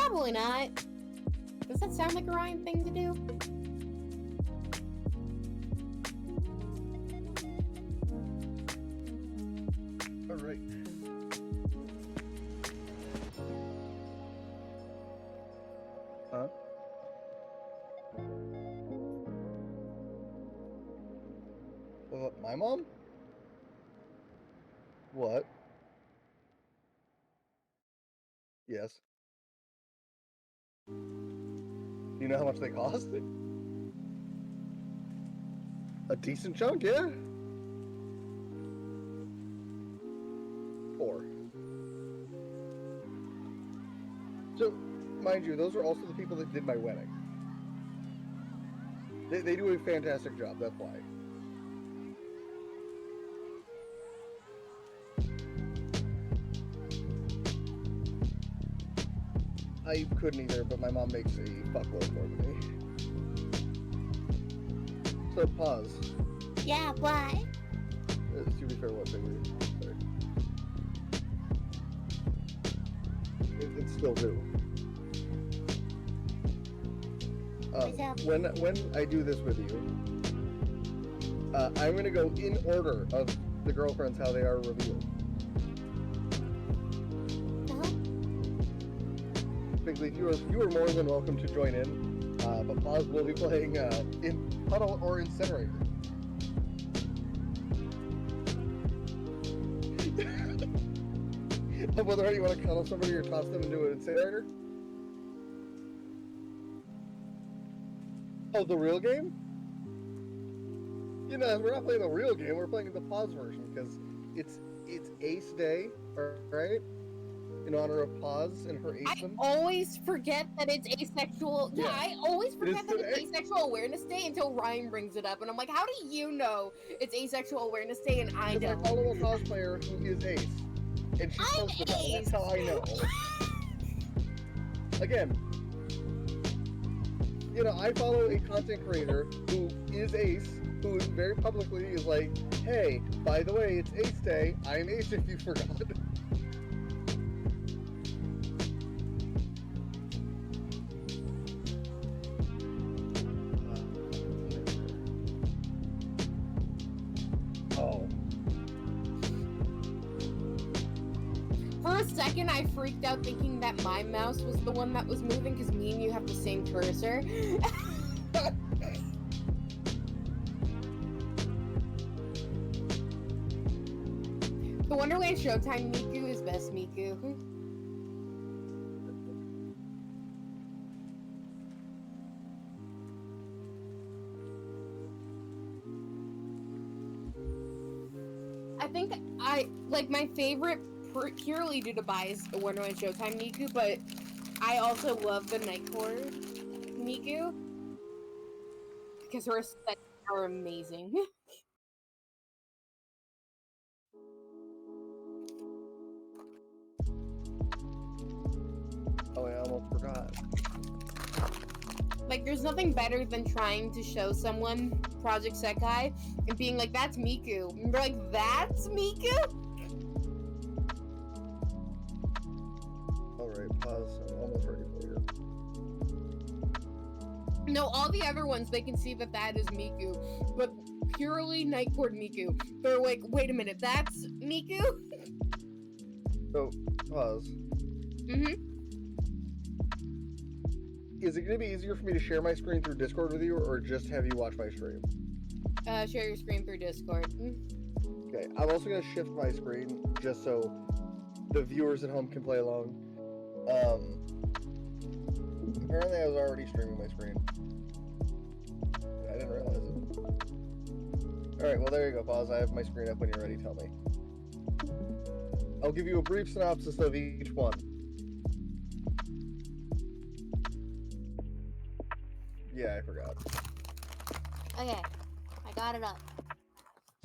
Probably not. Does that sound like a Ryan thing to do? All right. Huh? My mom? What? Yes. Do you know how much they cost? A decent chunk, yeah. 4. So, mind you, those are also the people that did my wedding. They do a fantastic job, that's why. I couldn't either, but my mom makes a fuckload more than me. So, pause. Yeah, why? To be fair, what finger? Sorry. It's still due. When I do this with you, I'm gonna go in order of the girlfriends how they are revealed. Bigly, you are more than welcome to join in, but Pause will be playing in Puddle or Incinerator. Whether or not you want to cuddle somebody or toss them into an incinerator? Oh, the real game? You know, we're not playing the real game, we're playing the Pause version, because it's Ace Day, alright? In honor of Pause and her ace-em. I always forget that it's asexual. Yeah, I always forget that it's Asexual Awareness Day until Ryan brings it up, and I'm like, how do you know it's Asexual Awareness Day and I don't? I follow a cosplayer who is Ace, and she posts about it. That's how I know. Again, you know, I follow a content creator who is Ace, who very publicly is like, hey, by the way, it's Ace Day. I'm Ace if you forgot. For a second, I freaked out thinking that my mouse was the one that was moving because me and you have the same cursor. The Wonderland Showtime Miku is best Miku. I think my favorite purely due to bias the Wonderland Showtime Miku, but I also love the Night Court Miku because her aesthetics are amazing. Oh, I almost forgot. Like, there's nothing better than trying to show someone Project Sekai and being like, that's Miku. And they're like, that's Miku? Alright, pause. I'm almost ready for you. No, all the other ones, they can see that that is Miku. But purely Night Court Miku. They're like, wait a minute, that's Miku? So, pause. Mm-hmm. Is it going to be easier for me to share my screen through Discord with you, or just have you watch my stream? Share your screen through Discord. Okay, I'm also going to shift my screen, just so the viewers at home can play along. Apparently I was already streaming my screen. I didn't realize it. Alright, well there you go, Pause. I have my screen up when you're ready, tell me. I'll give you a brief synopsis of each one. Yeah, I forgot. Okay, I got it up.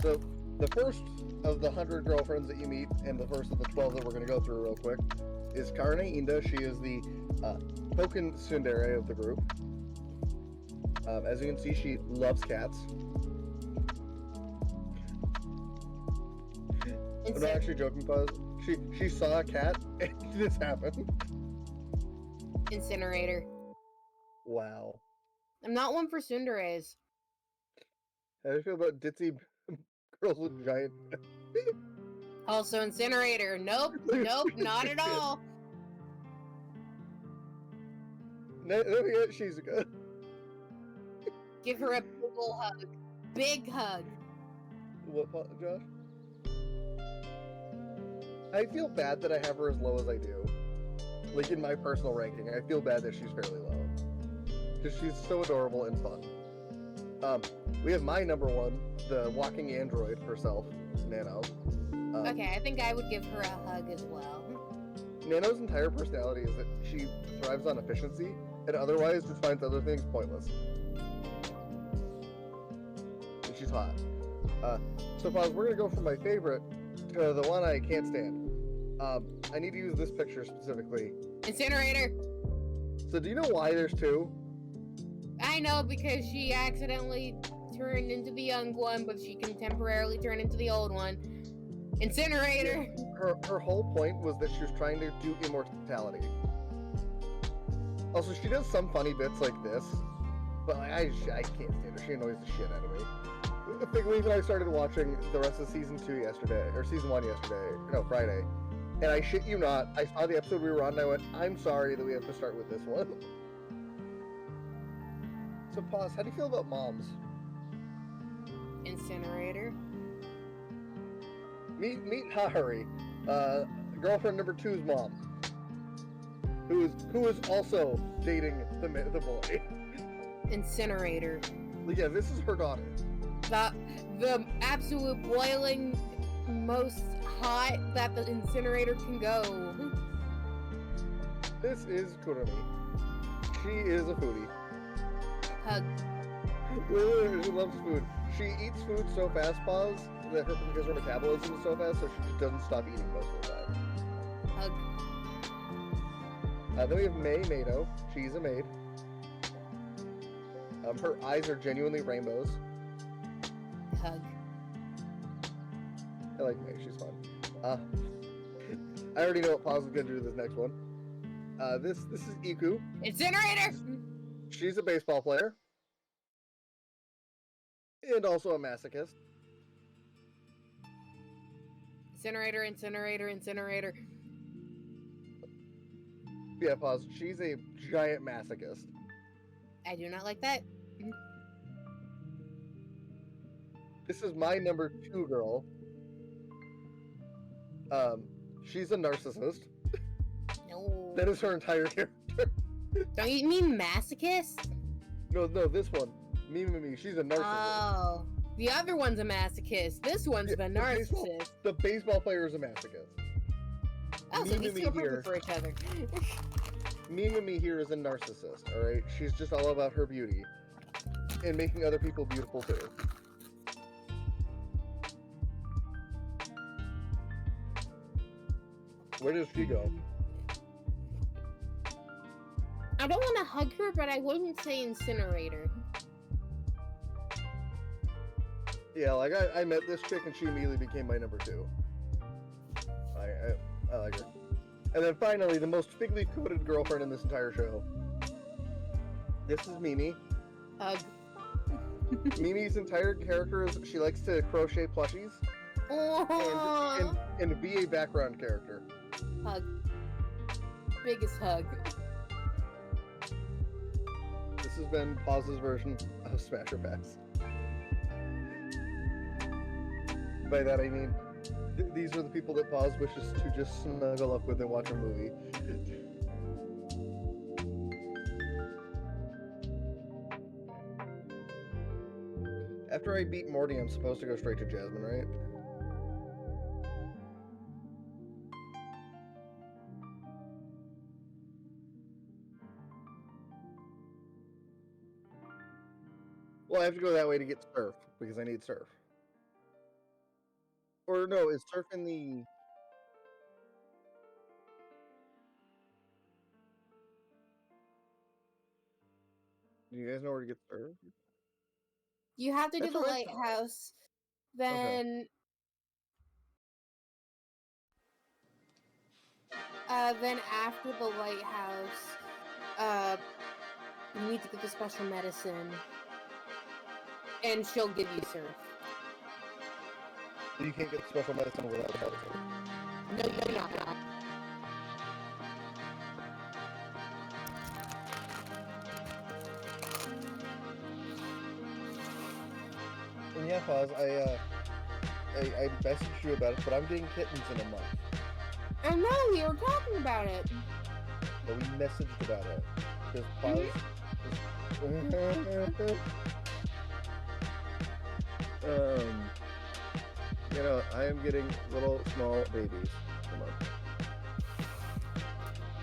So, the first of the 100 girlfriends that you meet, and the first of the 12 that we're going to go through real quick, is Karne Inda. She is the Pokken tsundere of the group. As you can see, she loves cats. I'm not actually joking, Buzz. She saw a cat, and this happened. Incinerator. Wow. I'm not one for tsunderes. How do you feel about ditzy girls with giant? Also Incinerator. Nope, nope, not at all. Let me get Shizuka. Give her a big ol' hug. Big hug. What, Josh? I feel bad that I have her as low as I do. Like, in my personal ranking, I feel bad that she's fairly low. Because she's so adorable and fun. We have my number one, the walking android herself, Nano. Okay, I think I would give her a hug as well. Nano's entire personality is that she thrives on efficiency, and otherwise just finds other things pointless. And she's hot. So Paz, we're gonna go from my favorite to the one I can't stand. I need to use this picture specifically. Incinerator! So do you know why there's two? I know, because she accidentally turned into the young one, but she can temporarily turn into the old one. Incinerator! Yeah, her whole point was that she was trying to do immortality. Also, she does some funny bits like this, but I can't stand her. She annoys the shit out of me. Figleaf and I started watching the rest of season 2 yesterday, or season 1 yesterday, no, Friday. And I shit you not, I saw the episode we were on and I went, I'm sorry that we have to start with this one. So Paz, how do you feel about moms? Incinerator. Meet Hahari, girlfriend number 2's mom, who is also dating the boy. Incinerator. Yeah, this is her daughter. The absolute boiling most hot that the Incinerator can go. This is Kurumi. She is a foodie. Hug. She loves food. She eats food so fast, Paz, that because her metabolism is so fast, so she just doesn't stop eating most of the time. Hug. Then we have Mado. She's a maid. Her eyes are genuinely rainbows. Hug. I like May. She's fun. I already know what Paz is gonna do to this next one. This is Iku. Incinerator! She's a baseball player. And also a masochist. Incinerator, Incinerator, Incinerator. Yeah, Paz. She's a giant masochist. I do not like that. This is my number 2 girl. She's a narcissist. No. That is her entire character. Don't you mean masochist? No, this one. Me. She's a narcissist. Oh. The other one's a masochist. This one's the narcissist. The baseball player is a masochist. Oh, so these two are perfect for each other. Me here is a narcissist, alright? She's just all about her beauty. And making other people beautiful too. Where does she go? I don't want to hug her, but I wouldn't say Incinerator. Yeah, like I met this chick and she immediately became my number 2. I like her. And then finally, the most fig-leaf-coated girlfriend in this entire show. This is Mimi. Hug. Mimi's entire character is she likes to crochet plushies. Oh. And be a background character. Hug. Biggest hug. This has been Paz's version of Smasher Pass. By that I mean, these are the people that Paz wishes to just snuggle up with and watch a movie. After I beat Morty, I'm supposed to go straight to Jasmine, right? Well, I have to go that way to get Surf, because I need Surf. Or no, is Surf in the... Do you guys know where to get Surf? You have to do That's the what I thought. lighthouse. Then... Okay. Then after the lighthouse, you need to get the special medicine, and she'll give you surf. You can't get special medicine without medicine. No, you're not. And yeah, Paz, I messaged you about it, but I'm getting kittens in a month. I know, we were talking about it. But we messaged about it. Because Paz... you know, I am getting little small babies a month.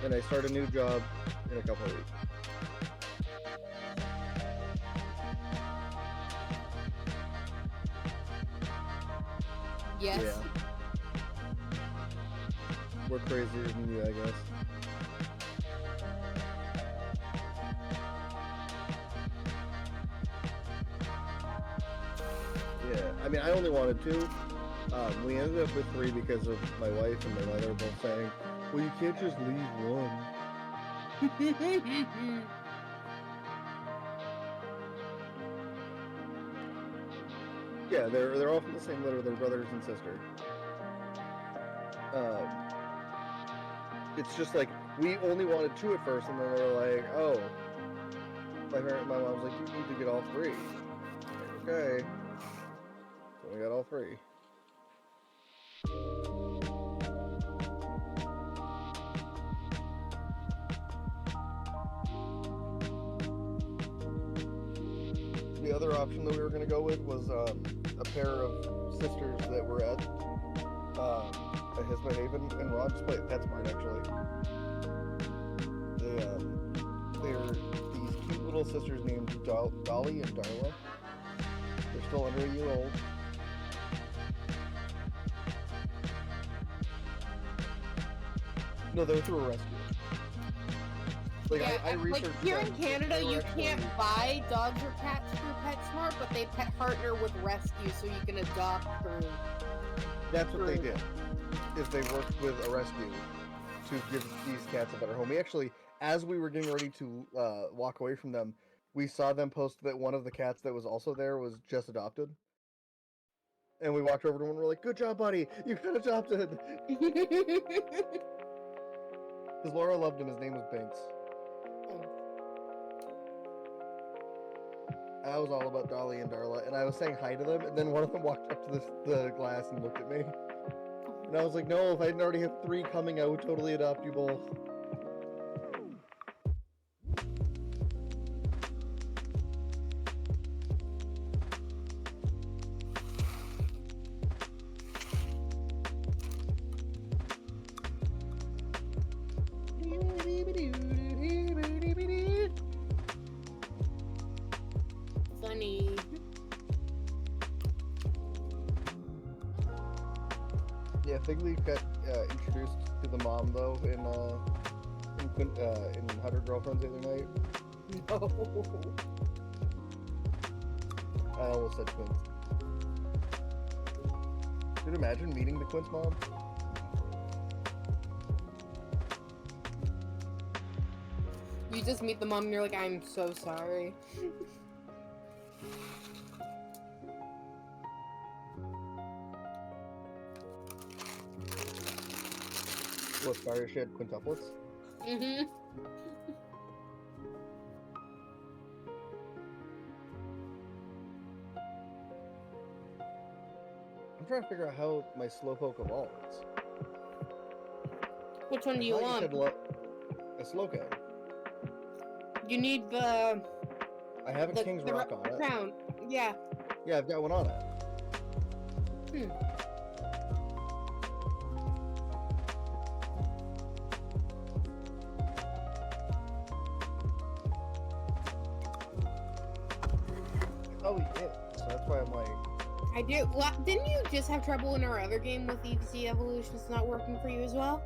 And I start a new job in a couple of weeks. Yes. Yeah. We're crazier than you, I guess. Yeah, I mean, I only wanted two. We ended up with three because of my wife and my mother both saying, well, you can't just leave one. Yeah, they're all from the same litter. They're brothers and sister. It's just like, we only wanted two at first, and then they were like, oh. My mom's like, you need to get all three. Like, okay. So we got all three. The other option that we were going to go with was a pair of sisters that were at Hisba Haven, and Ron just played PetSmart, actually. They're these cute little sisters named Dolly and Darla. They're still under a year old. No, they were through a rescue. Like, yeah, I researched like here in them. Canada, you actually... can't buy dogs or cats through PetSmart, but they partner with rescue, so you can adopt through. That's what they did. Is they worked with a rescue to give these cats a better home. We actually, as we were getting ready to walk away from them, we saw them post that one of the cats that was also there was just adopted. And we walked over to him and we're like, good job, buddy! You got adopted! Because Laura loved him. His name was Binks. I was all about Dolly and Darla, and I was saying hi to them, and then one of them walked up to the glass and looked at me. And I was like, no, if I didn't already have three coming, I would totally adopt you both. Funny. Yeah, Figleaf got introduced to the mom though in 100 Girlfriends the other night. No. I almost said twins. Could you imagine meeting the Quint's mom? You just meet the mom and you're like, I'm so sorry. What, sorry she had quintuplets? Mm-hmm. I'm trying to figure out how my Slowpoke evolves. Which one do you I thought want? said a Slowking. You need the... I have a King's Rock on it. Crown. Yeah. Yeah, I've got one on it. Oh, we did. So that's why I'm like... I do. Well, didn't you just have trouble in our other game with EVC Evolutions not working for you as well?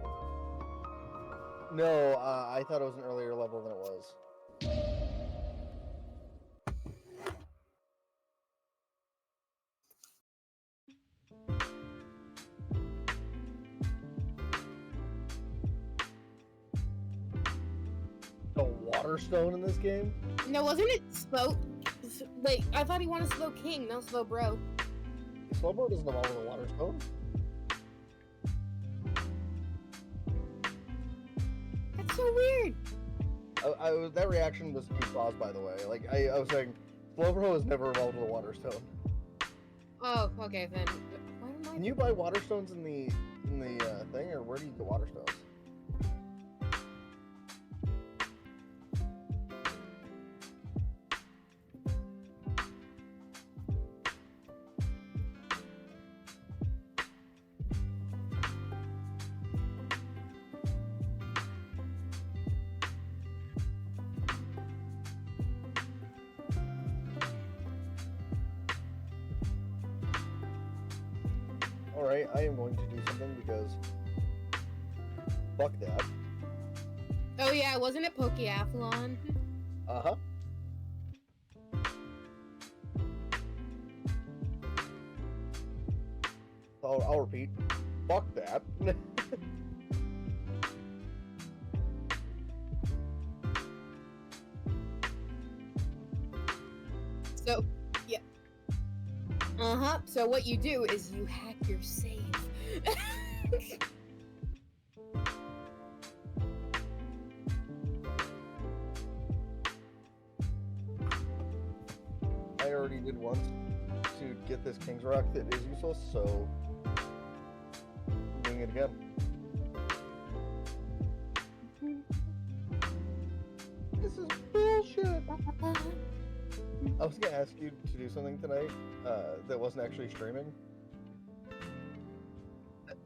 No, I thought it was an earlier level than it was. The what? water stone in this game? No, wasn't it Slow? Wait, I thought he wanted Slow King, no Slow Bro. Slowbro doesn't evolve with a water stone. That's so weird. That reaction was caused, by the way. Like, I was saying, Slowbro has never evolved with a water stone. Oh, okay then. Why am I... Can you buy water stones in the thing, or where do you get water stones? Alright, I am going to do something because fuck that. Oh yeah, wasn't it Pokeathlon? Uh-huh. I'll repeat. Fuck that. So, yeah. Uh-huh. So what you do is you hack your save. I already did once to get this King's Rock that is useless, so I'm doing it again. This is bullshit! I was gonna ask you to do something tonight that wasn't actually streaming.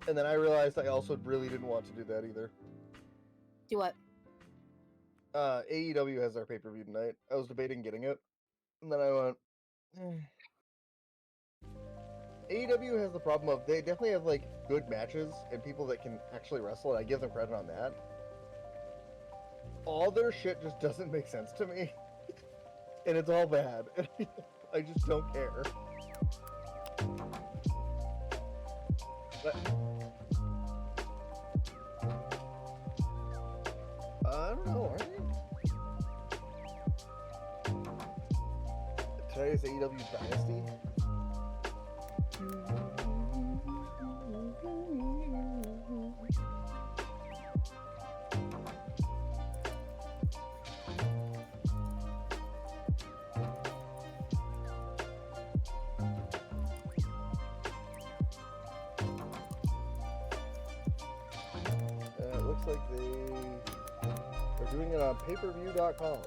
And then I realized I also really didn't want to do that either. Do what? AEW has their pay-per-view tonight. I was debating getting it. And then I went, AEW has the problem of they definitely have like good matches and people that can actually wrestle, and I give them credit on that. All their shit just doesn't make sense to me. And it's all bad. I just don't care. But I don't know, are they? Today's AEW Dynasty. It looks like they're doing it on payperview.com.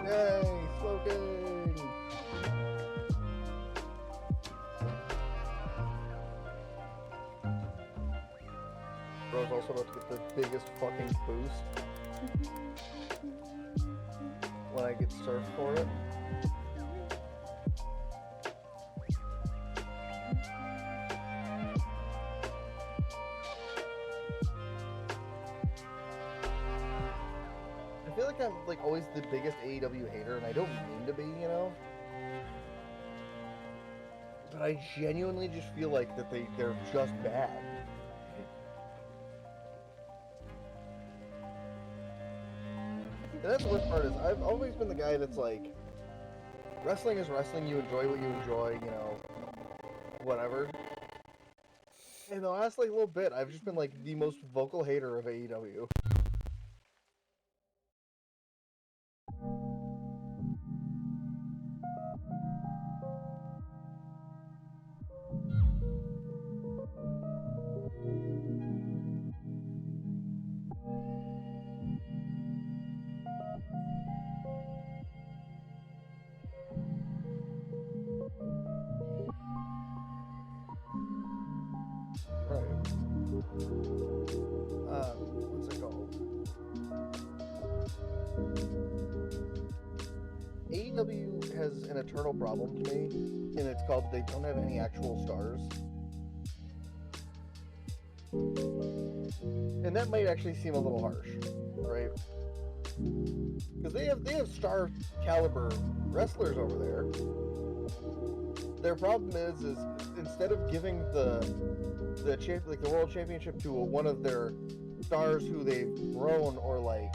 Yay, smoking! Bro's also about to get the biggest fucking boost when I get surfed for it. I feel like I'm like always the biggest AEW hater, and I don't mean to be, you know. But I genuinely just feel like that they're just bad. And that's the worst part is I've always been the guy that's like, wrestling is wrestling, you enjoy what you enjoy, you know, whatever. And the last like little bit, I've just been like the most vocal hater of AEW. Right. What's it called? AEW has an eternal problem to me, and it's called they don't have any actual stars. And that might actually seem a little harsh, right? Because they have star caliber wrestlers over there. Their problem is instead of giving the world championship to one of their stars who they've grown or like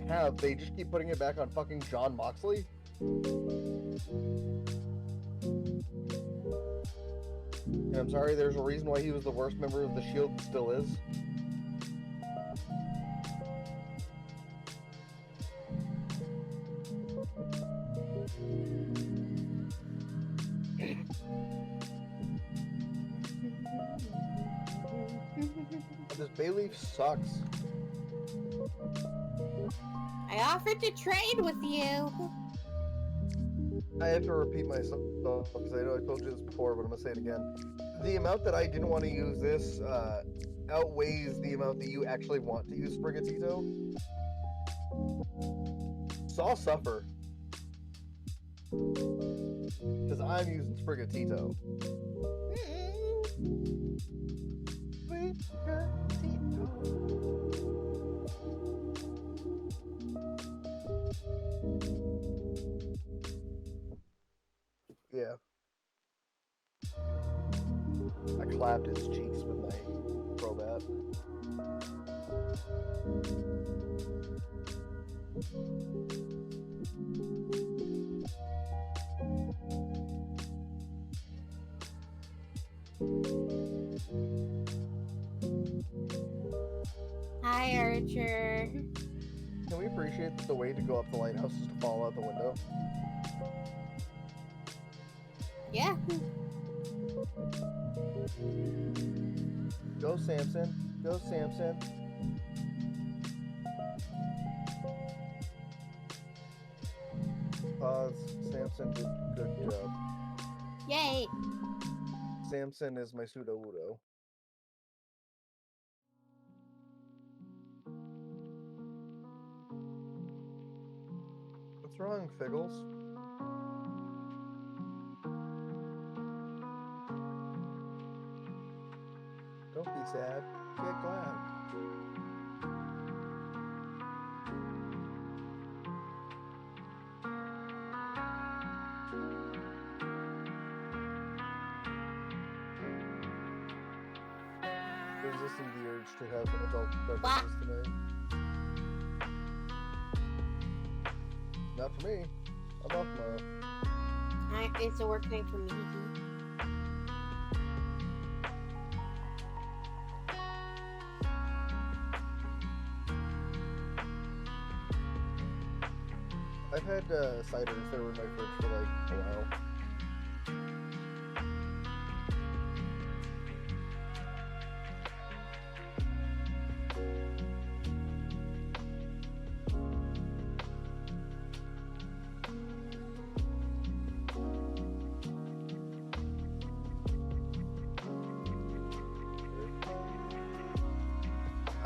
have, they just keep putting it back on fucking Jon Moxley. And I'm sorry, there's a reason why he was the worst member of the Shield and still is. This Bayleaf sucks. I offered to trade with you. I have to repeat myself because I know I told you this before, but I'm gonna say it again. The amount that I didn't want to use this outweighs the amount that you actually want to use Sprigatito. Saw suffer. Because I'm using Sprigatito. Yeah. I clapped his cheeks with my Crobat. Hi, Archer. Can we appreciate that the way to go up the lighthouse is to fall out the window? Yeah. Go Samson. Go Samson. Pause. Samson did good job. Yay. Samson is my pseudo-wudo. What's wrong, Figgles? Don't be sad. Get glad. Resisting the urge to have adult beverages tonight. Not for me. I'm off tomorrow. It's a work night for me. I've had ciders that were in my fridge for like a while.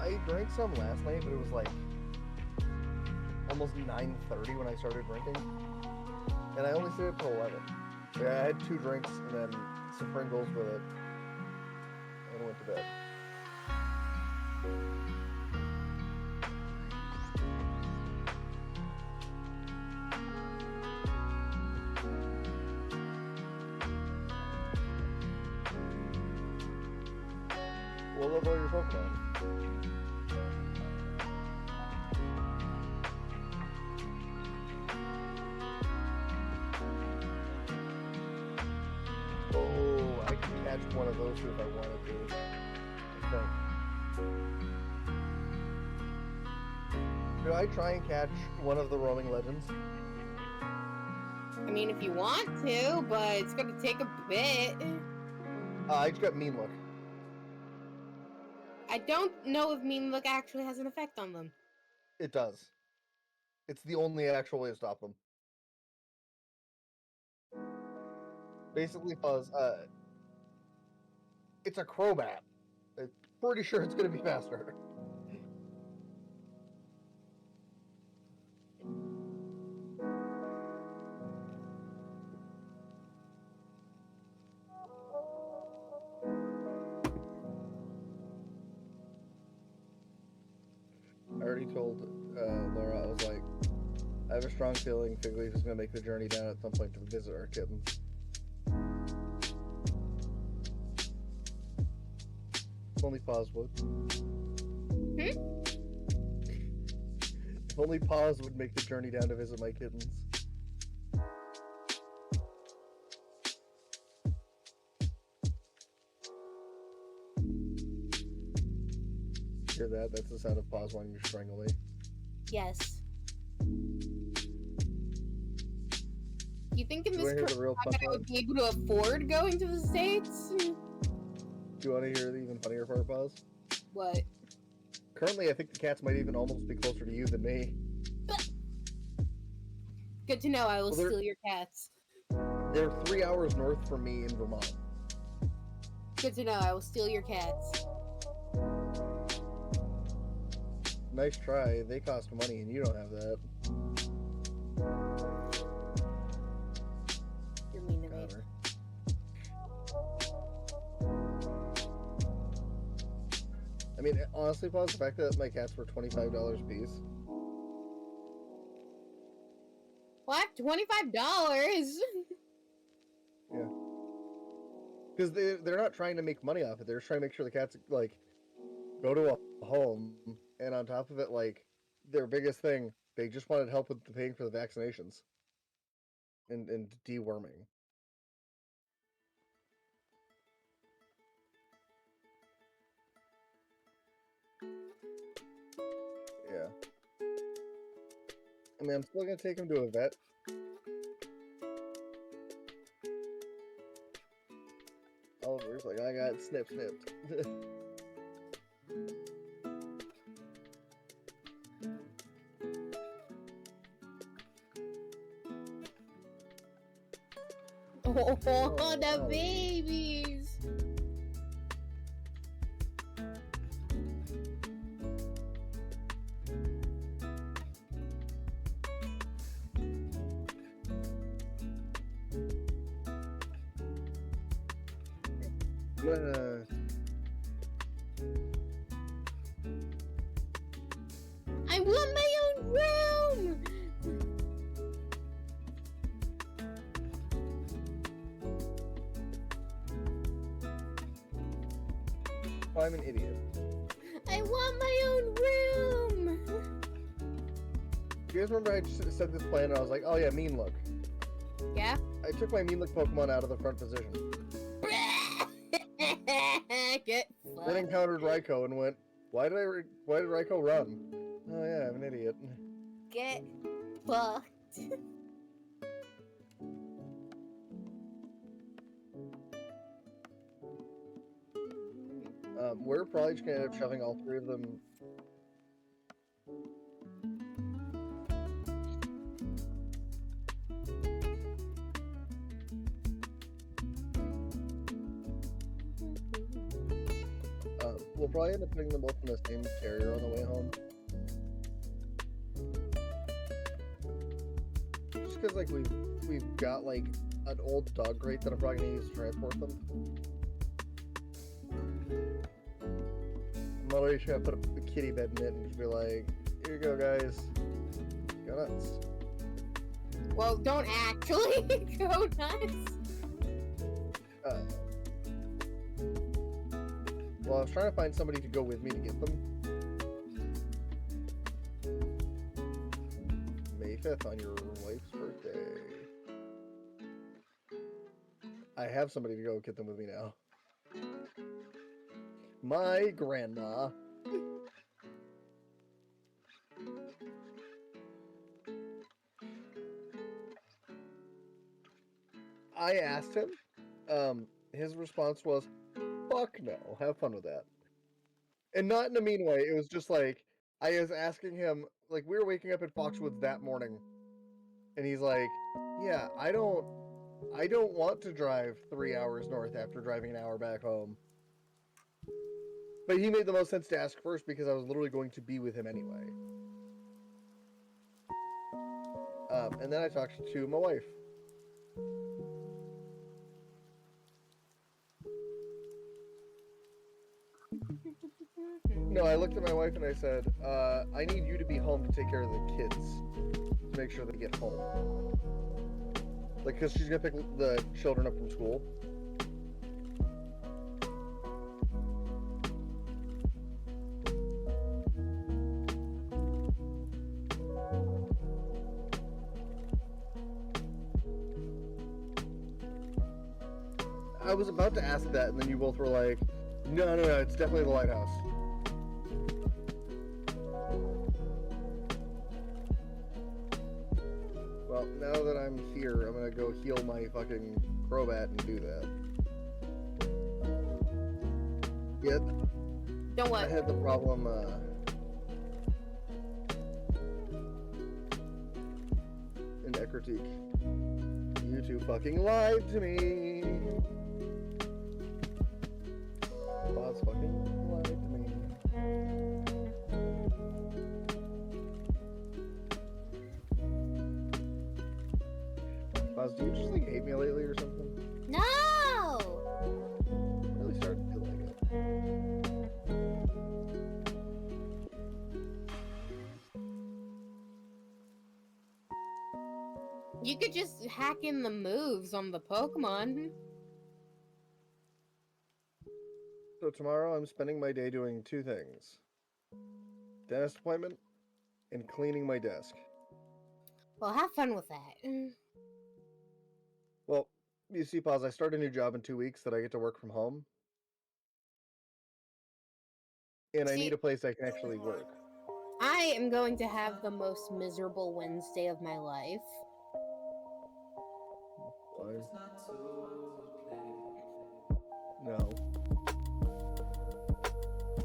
I drank some last night, but it was like almost 9:30 when I started drinking, and I only stayed up till 11. Yeah, I had 2 drinks and then some Pringles with it, and went to bed. What level are your Pokemon? Oh, I could catch one of those two if I wanted to. I think. Should I try and catch one of the roaming legends? I mean, if you want to, but it's gonna take a bit. I just got Mean Look. I don't know if Mean Look actually has an effect on them. It does. It's the only actual way to stop them. Basically, Fuzz, it's a Crobat. I'm pretty sure it's going to be faster. I already already told Laura, I was like, I have a strong feeling Figleaf is going to make the journey down at some point to visit our kittens. If only Poz would. Hmm? If only Poz would make the journey down to visit my kittens. Hear that? That's the sound of Poz wanting to strangle me. Yes. You think in Do this I hear the real fun I would be able to afford going to the States? Do you want to hear the even funnier part, Poz? What? Currently, I think the cats might even almost be closer to you than me. Good to know. I will Well, steal your cats. They're 3 hours north from me in Vermont. Good to know. I will steal your cats. Nice try. They cost money and you don't have that. You're mean to me. Whatever. I mean, honestly, Paul, the fact that my cats were $25 a piece. What? $25? Yeah. Because they're not trying to make money off it. They're just trying to make sure the cats, like, go to a home. And on top of it, like, their biggest thing, they just wanted help with paying for the vaccinations. And deworming. Yeah. I mean, I'm still gonna take him to a vet. Oliver's like, I got snipped. Oh, the babies! I want my own room! I'm an idiot. I want my own room! Do you guys remember I just said this plan and I was like, oh yeah, mean look. Yeah? I took my mean look Pokemon out of the front position. Get Then fucked. encountered Raikou and went, why did Raikou run? Oh yeah, I'm an idiot. Get fucked. We're probably just gonna end up shoving all three of them. We'll probably end up putting them both in the same carrier on the way home. Just because, like, we've got, like, an old dog crate that I'm probably gonna use to transport them. I'm literally just gonna put a kitty bed in it and just be like, here you go, guys. Go nuts. Well, don't actually go nuts. Well, I was trying to find somebody to go with me to get them. May 5th on your wife's birthday. I have somebody to go get them with me now. My grandma. I asked him. His response was, fuck no, have fun with that. And not in a mean way, it was just like, I was asking him, like, we were waking up in Foxwoods that morning, and he's like, yeah, I don't want to drive 3 hours north after driving an hour back home. But he made the most sense to ask first because I was literally going to be with him anyway. And then I talked to my wife. No, I looked looked at my wife and I said, I need you to be home to take care of the kids. To make sure they get home. Like, because she's going to pick the children up from school. I was about to ask that, and then you both were like, no, it's definitely the lighthouse. Well, now that I'm here, I'm gonna go heal my fucking Crobat and do that. Yeah. Don't what? I had the problem, in Critique. You two fucking lied to me. Boss fucking lied to me. Boss, do you just like hate me lately or something? No! I'm really starting to feel like it. You could just hack in the moves on the Pokemon. So tomorrow I'm spending my day doing two things. Dentist appointment and cleaning my desk. Well, have fun with that. Well, you see, Paz, I start a new job in 2 weeks that I get to work from home. And I need a place I can actually work. I am going to have the most miserable Wednesday of my life. Why? No.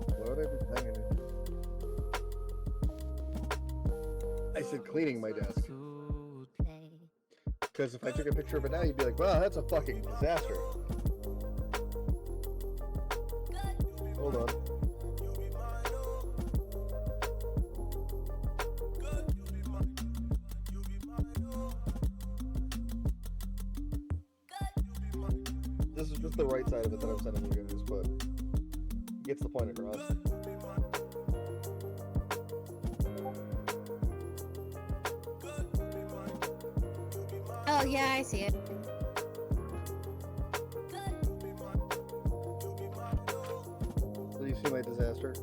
Why would I be planning it? I said cleaning my desk. Because if I took a picture of it now, you'd be like, wow, that's a fucking disaster. Hold on. This is just the right side of it that I'm sending you guys, but it gets the point across. Oh, yeah, I see it. So you see my disaster?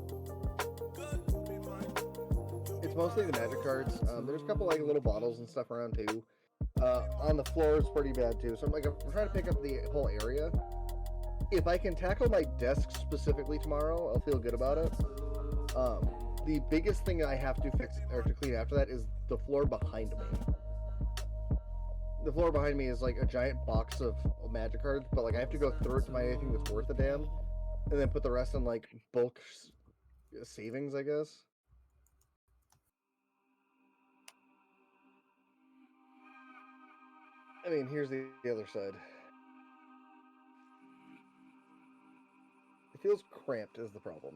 It's mostly the magic cards. There's a couple like little bottles and stuff around too. On the floor is pretty bad too. So I'm trying to pick up the whole area. If I can tackle my desk specifically tomorrow, I'll feel good about it. The biggest thing I have to fix or to clean after that is the floor behind me. The floor behind me is like a giant box of magic cards, but like I have to go through it to find anything that's worth a damn, and then put the rest in like bulk savings, I guess. I mean, here's the other side. It feels cramped is the problem.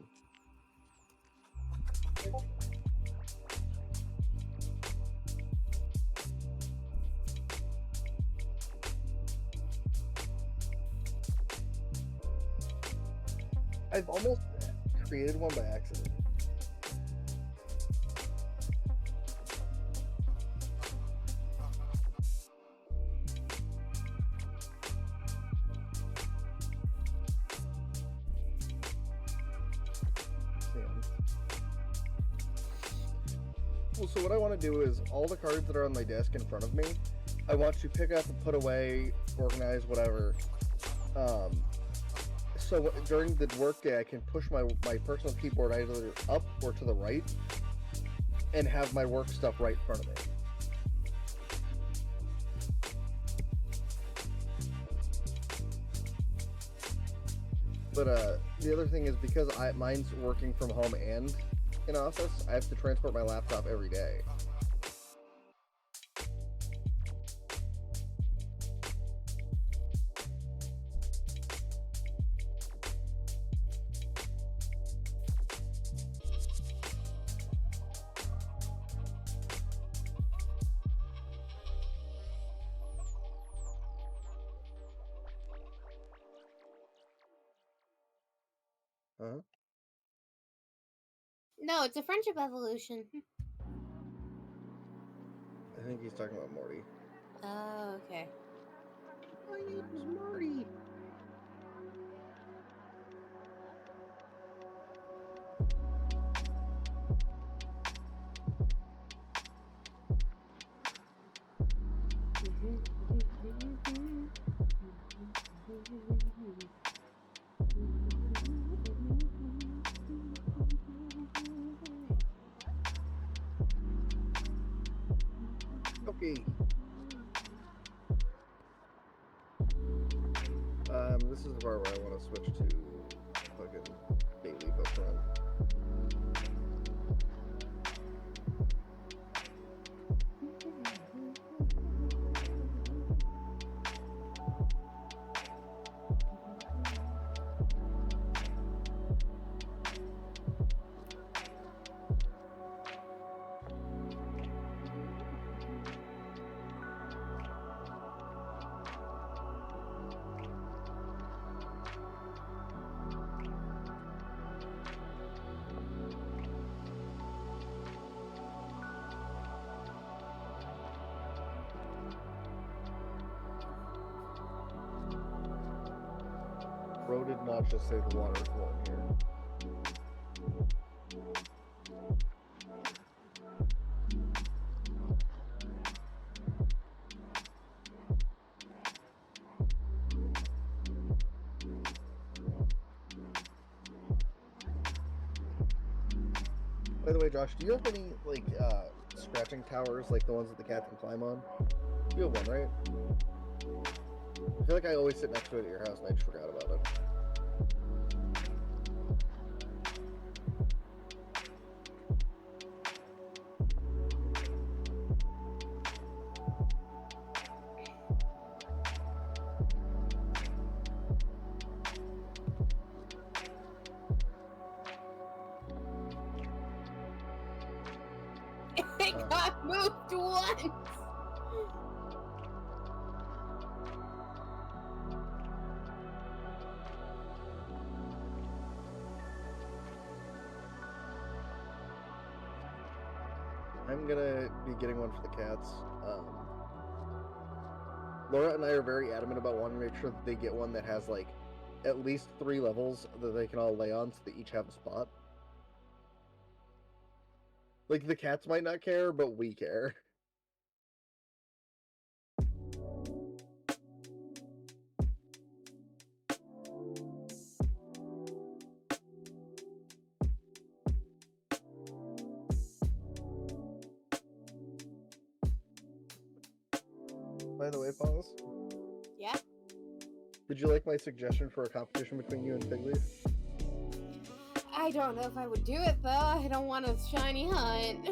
I've almost created one by accident. Well, so what I want to do is all the cards that are on my desk in front of me, I want to pick up and put away, organize, whatever. So during the workday, I can push my personal keyboard either up or to the right, and have my work stuff right in front of me. But the other thing is because mine's working from home and in office, I have to transport my laptop every day. Uh-huh. No, it's a friendship evolution. I think he's talking about Morty. Oh, okay. My name's Morty. Okay. This is the part where I want to switch to fucking daily Pokemon. Bro did not just say the water flowing here. By the way, Josh, do you have any, like, scratching towers like the ones that the cat can climb on? You have one, right? I feel like I always sit next to it at your house and I just forgot about it. It got moved once. I'm gonna be getting one for the cats. Laura and I are very adamant about wanting to make sure that they get one that has, like, at least 3 levels that they can all lay on so they each have a spot. Like, the cats might not care, but we care. By the way, Paulus? Yeah? Did you like my suggestion for a competition between you and Figleaf? I don't know if I would do it, though. I don't want a shiny hunt.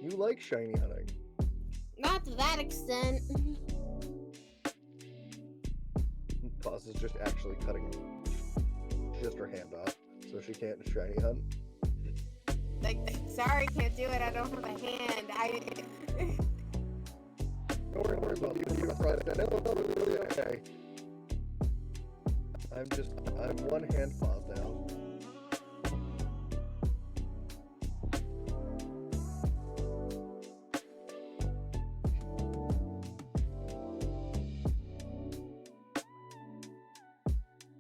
You like shiny hunting. Not to that extent. Pause is just actually cutting just her hand off, so she can't shiny hunt. Like, sorry, can't do it. I don't have a hand. Don't worry about it. Okay. I'm one hand paused now.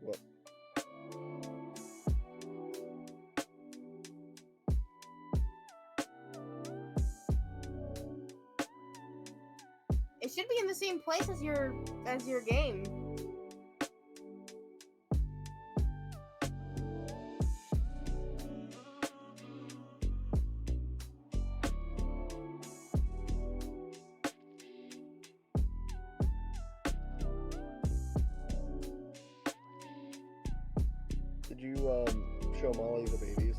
What? It should be in the same place as your game. Did you show Molly the babies?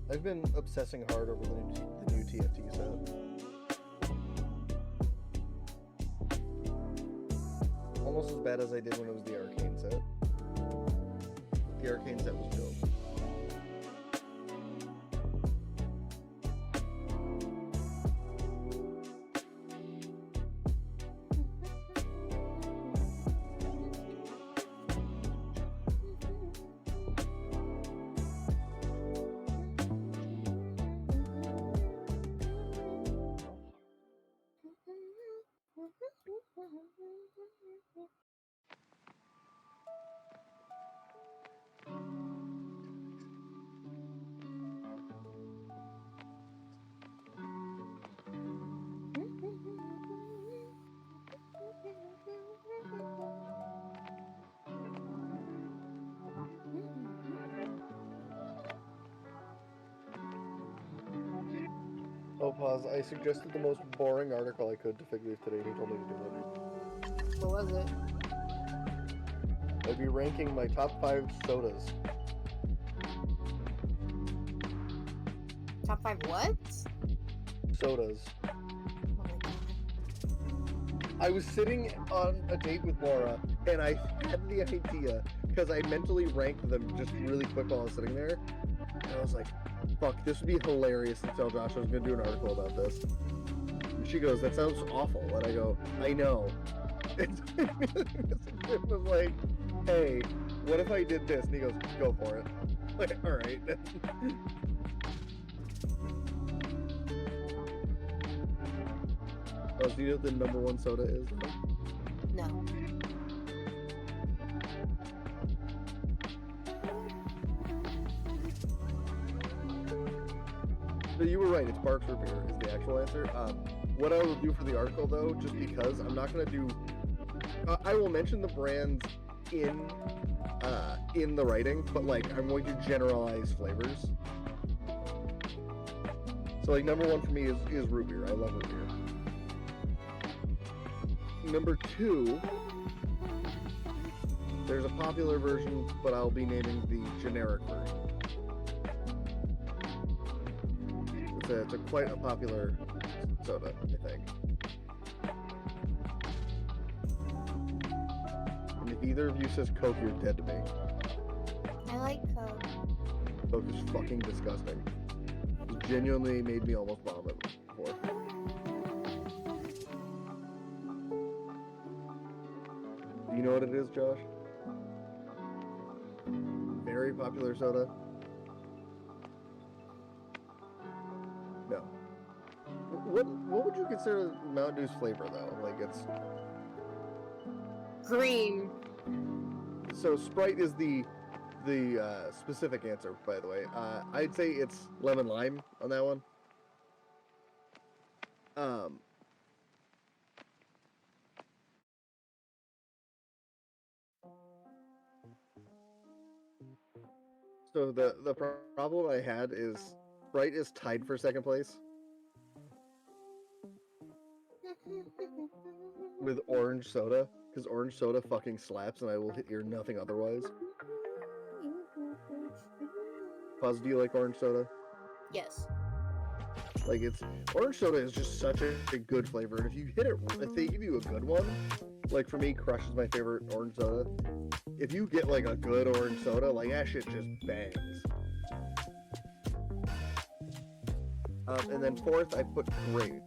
I've been obsessing hard over the new TFT set. Almost as bad as I did when it was the arcane set. The arcane set was dope. Oh, pause. I suggested the most boring article I could to Fig Leaf today, and he told me to do it. What was it? I'd be ranking my top 5 sodas. Top 5 what? Sodas. Oh my God. I was sitting on a date with Laura, and I had the idea, because I mentally ranked them just really quick while I was sitting there, and I was like, fuck, this would be hilarious to tell Josh I was going to do an article about this. And she goes, that sounds awful. And I go, I know. And it was like, hey, what if I did this? And he goes, go for it. Like, alright. Oh, do you know what the number 1 soda is? No. No, you were right. It's Barks Root Beer is the actual answer. What I will do for the article, though, just because I'm not going to do... I will mention the brands in the writing, but, like, I'm going to generalize flavors. So, like, number 1 for me is root beer. I love root beer. Number 2, there's a popular version, but I'll be naming the generic version. It's quite a popular soda, I think. And if either of you says Coke, you're dead to me. I like Coke. Coke is fucking disgusting. It genuinely made me almost vomit before. Do you know what it is, Josh? Very popular soda. No. What would you consider Mountain Dew's flavor, though? Like, it's... Green. So Sprite is the specific answer, by the way. I'd say it's lemon lime on that one. So the problem I had is Sprite is tied for second place with orange soda, because orange soda fucking slaps and I will hear nothing otherwise. Puz, do you like orange soda? Yes. Like, it's orange soda is just such a good flavor, and if you hit it, if they give you a good one, like for me, Crush is my favorite orange soda. If you get like a good orange soda, like that shit just bangs. And then fourth, I put grape,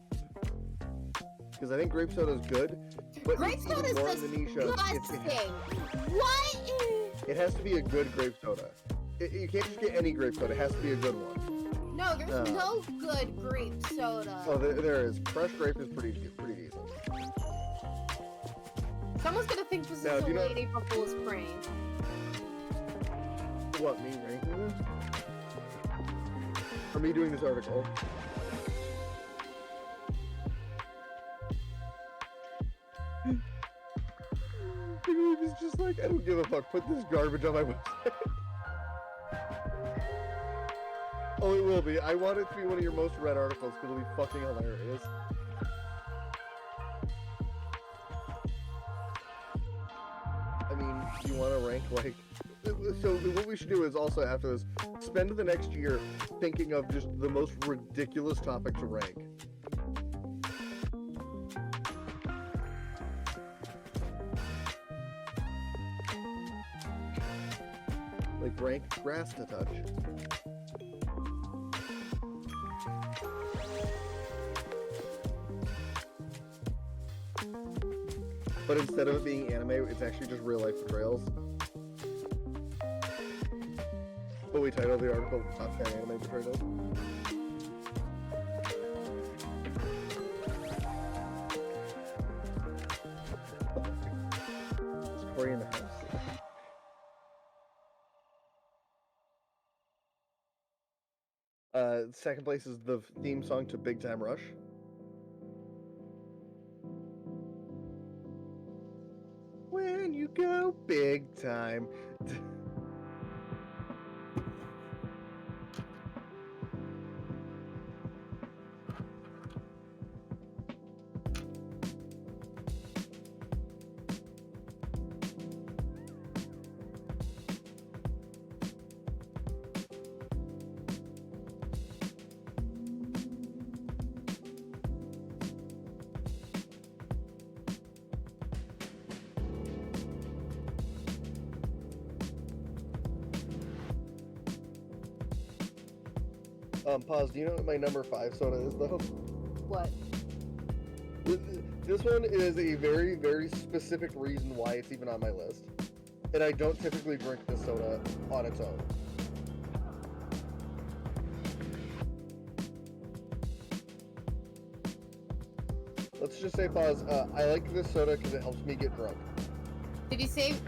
because I think grape soda is good, but Grape it's soda is more in the niche of disgusting. What? it has to be a good grape soda. You can't just get any grape soda. It has to be a good one. No, there's no good grape soda. Oh, there is. Fresh grape is pretty decent. Someone's gonna think this Now, is a do you know- late April Fool's prank. What, me ranking this? Or me doing this article? It's just like, I don't give a fuck. Put this garbage on my website. Oh, it will be. I want it to be one of your most read articles because it'll be fucking hilarious. I mean, do you want to rank, like, So what we should do is also after this, spend the next year thinking of just the most ridiculous topic to rank. Like rank grass to touch. But instead of it being anime, it's actually just real life betrayals. But we titled the article Top 10 Anime Betrayals. Is Corey in the house? Second place is the theme song to Big Time Rush. When you go big time. Pause. Do you know what my number 5 soda is, though? What? This one is a very, very specific reason why it's even on my list. And I don't typically drink this soda on its own. Let's just say, pause. I like this soda because it helps me get drunk. Did you save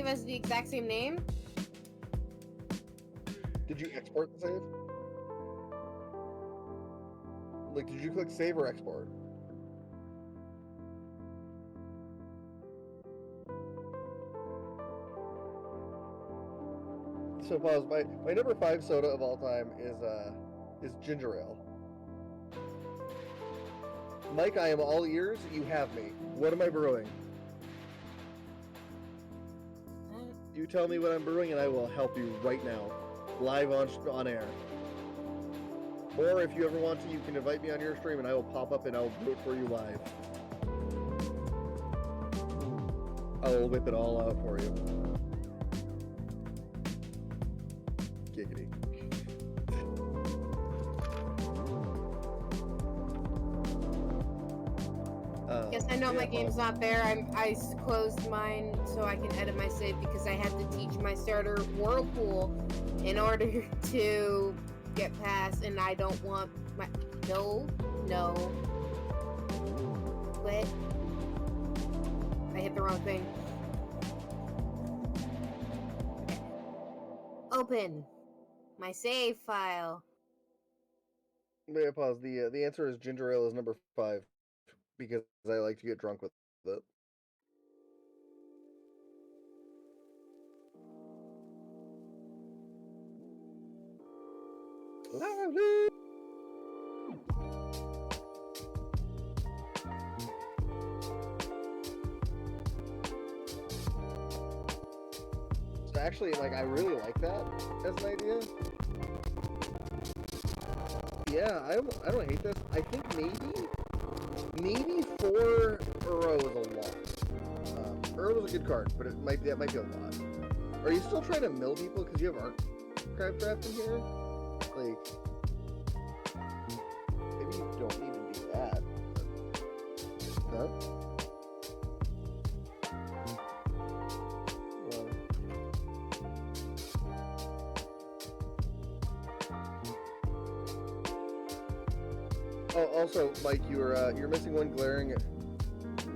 as the exact same name? Did you export the save? Like, did you click save or export? So pause. My number 5 soda of all time is ginger ale. Mike, I am all ears. You have me. What am I brewing? You tell me what I'm brewing, and I will help you right now, live on air. Or if you ever want to, you can invite me on your stream, and I will pop up and I will brew it for you live. I will whip it all out for you. Giggity. Yes, I know my game's not there. I closed mine so I can edit my save because I had to teach my starter Whirlpool in order to get past, and I don't want my no. What? I hit the wrong thing. Open my save file. May I pause? The answer is ginger ale is number 5 because I like to get drunk with it. Lovely. So actually, like, I really like that as an idea. Yeah, I don't hate this. I think maybe 4 Euro is a lot. Euro is a good card, but that might be a lot. Are you still trying to mill people because you have archive traps in here? Like, maybe you don't need to do that. Huh? Oh, also, Mike, you're missing one glaring.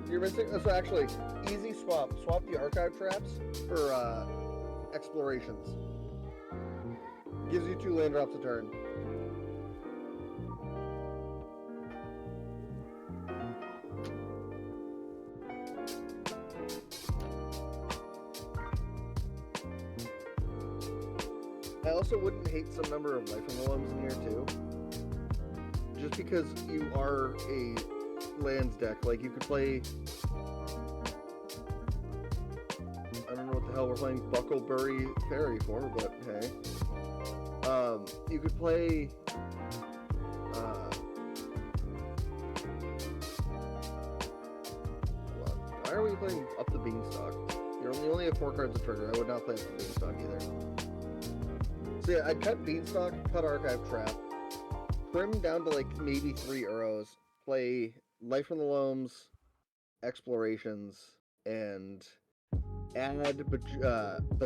You're missing. So actually, easy swap. Swap the archive traps for explorations. Gives you 2 land drops a turn. I also wouldn't hate some number of life emblems in here too. Just because you are a lands deck, like you could play. I don't know what the hell, we're playing Bucklebury Fairy for, but hey. You could play... hold on. Why are we playing Up the Beanstalk? You only have 4 cards of trigger. I would not play Up the Beanstalk either. So yeah, I'd cut Beanstalk, cut Archive Trap, trim down to like maybe 3 arrows, play Life from the Loams, Explorations, and add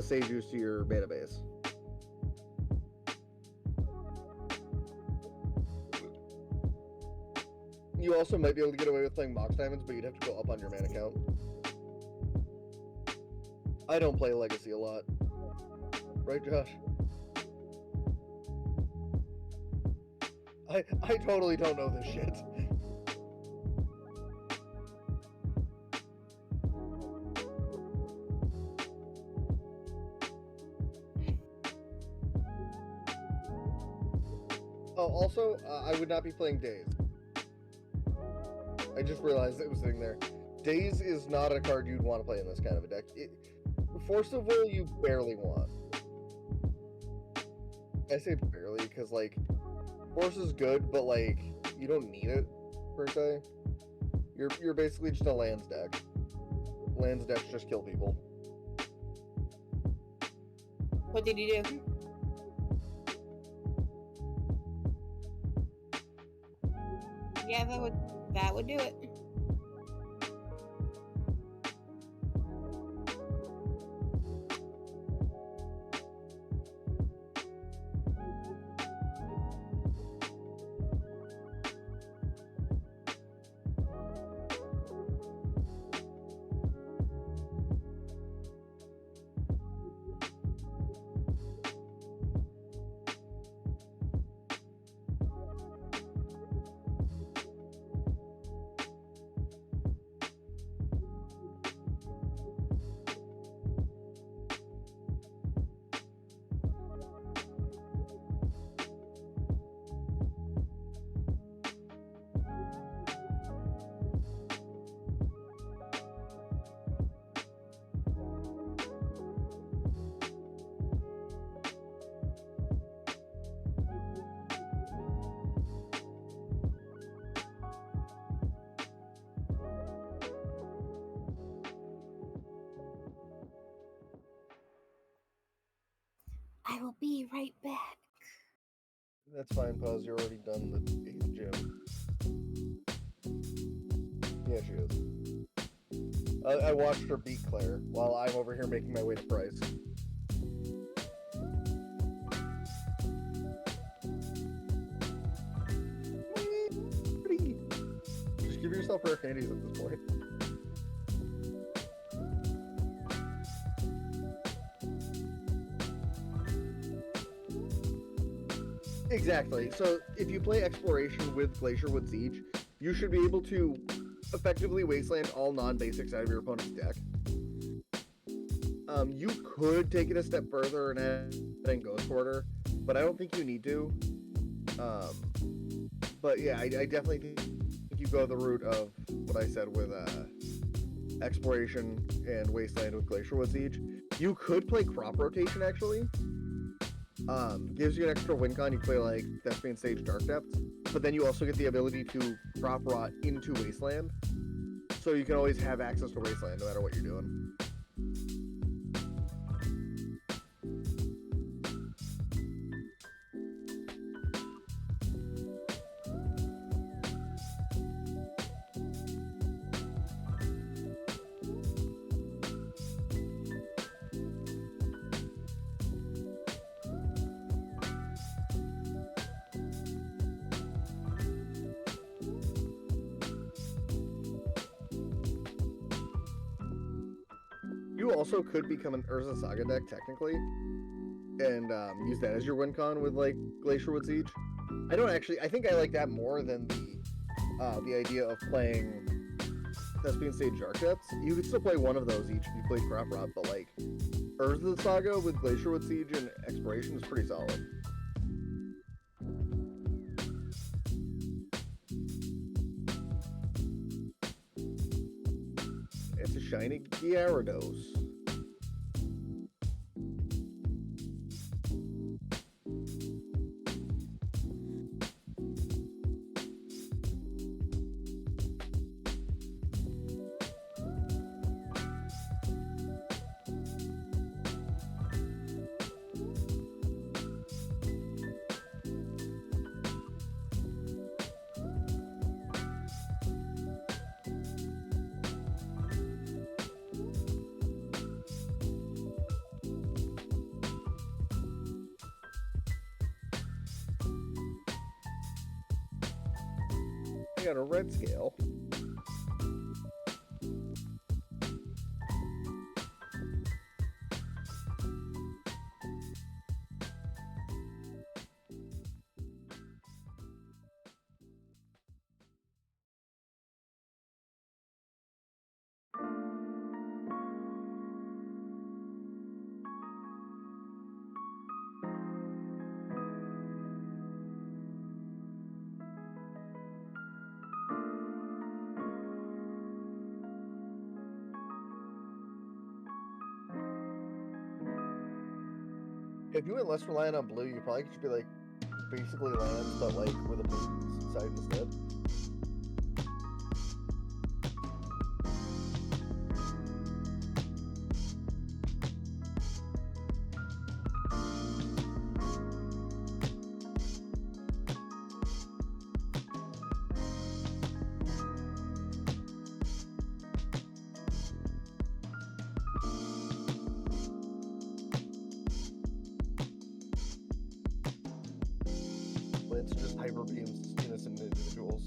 Juice to your database. You also might be able to get away with playing Mox Diamonds, but you'd have to go up on your mana count. I don't play Legacy a lot. Right, Josh? I totally don't know this shit. Oh, also, I would not be playing Daze. I just realized it was sitting there. Daze is not a card you'd want to play in this kind of a deck. Force of Will you barely want. I say barely because, like, Force is good, but, like, you don't need it, per se. You're basically just a lands deck. Lands decks just kill people. What did you do? Yeah, that would do it. I will be right back. That's fine, Pause. You're already done the 8th gym. Yeah, she is. I watched her beat Claire while I'm over here making my way to Price. Just give yourself rare candies at this point. Exactly. So if you play Exploration with Glacierwood Siege, you should be able to effectively wasteland all non-basics out of your opponent's deck. You could take it a step further and add in Ghost Order, but I don't think you need to. But yeah, I definitely think you go the route of what I said with Exploration and Wasteland with Glacierwood Siege. You could play Crop Rotation, actually. Gives you an extra win con. You play like Thespian Sage Dark Depths, but then you also get the ability to Crop Rot into Wasteland, so you can always have access to Wasteland no matter what you're doing. You also could become an Urza Saga deck, technically, and use that as your win con with, like, Glacierwood Siege. I think I like that more than the idea of playing Thespian Sage Dark Depths. You could still play one of those each if you played Crop Rot, but, like, Urza Saga with Glacierwood Siege and Exploration is pretty solid. It's a shiny Gyarados. got a red scale. If you went less reliant on blue, you probably should be like basically lands, but like with a blue side instead. It's just hyper beams innocent individuals.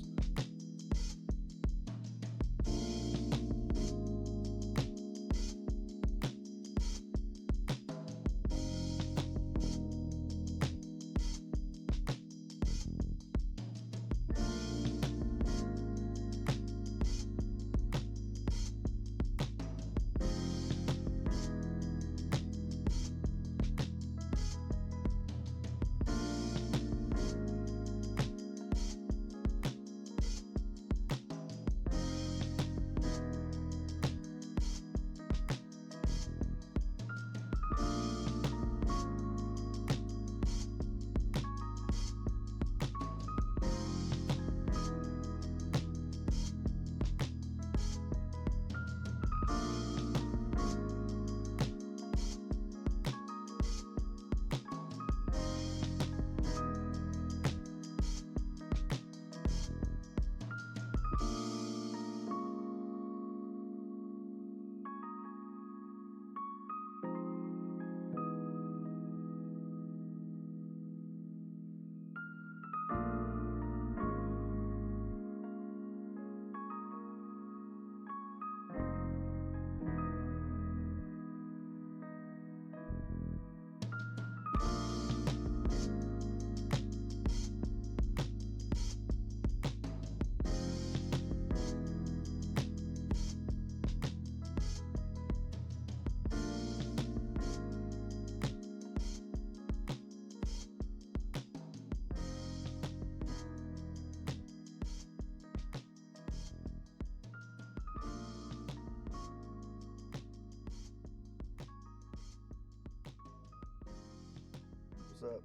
What's up?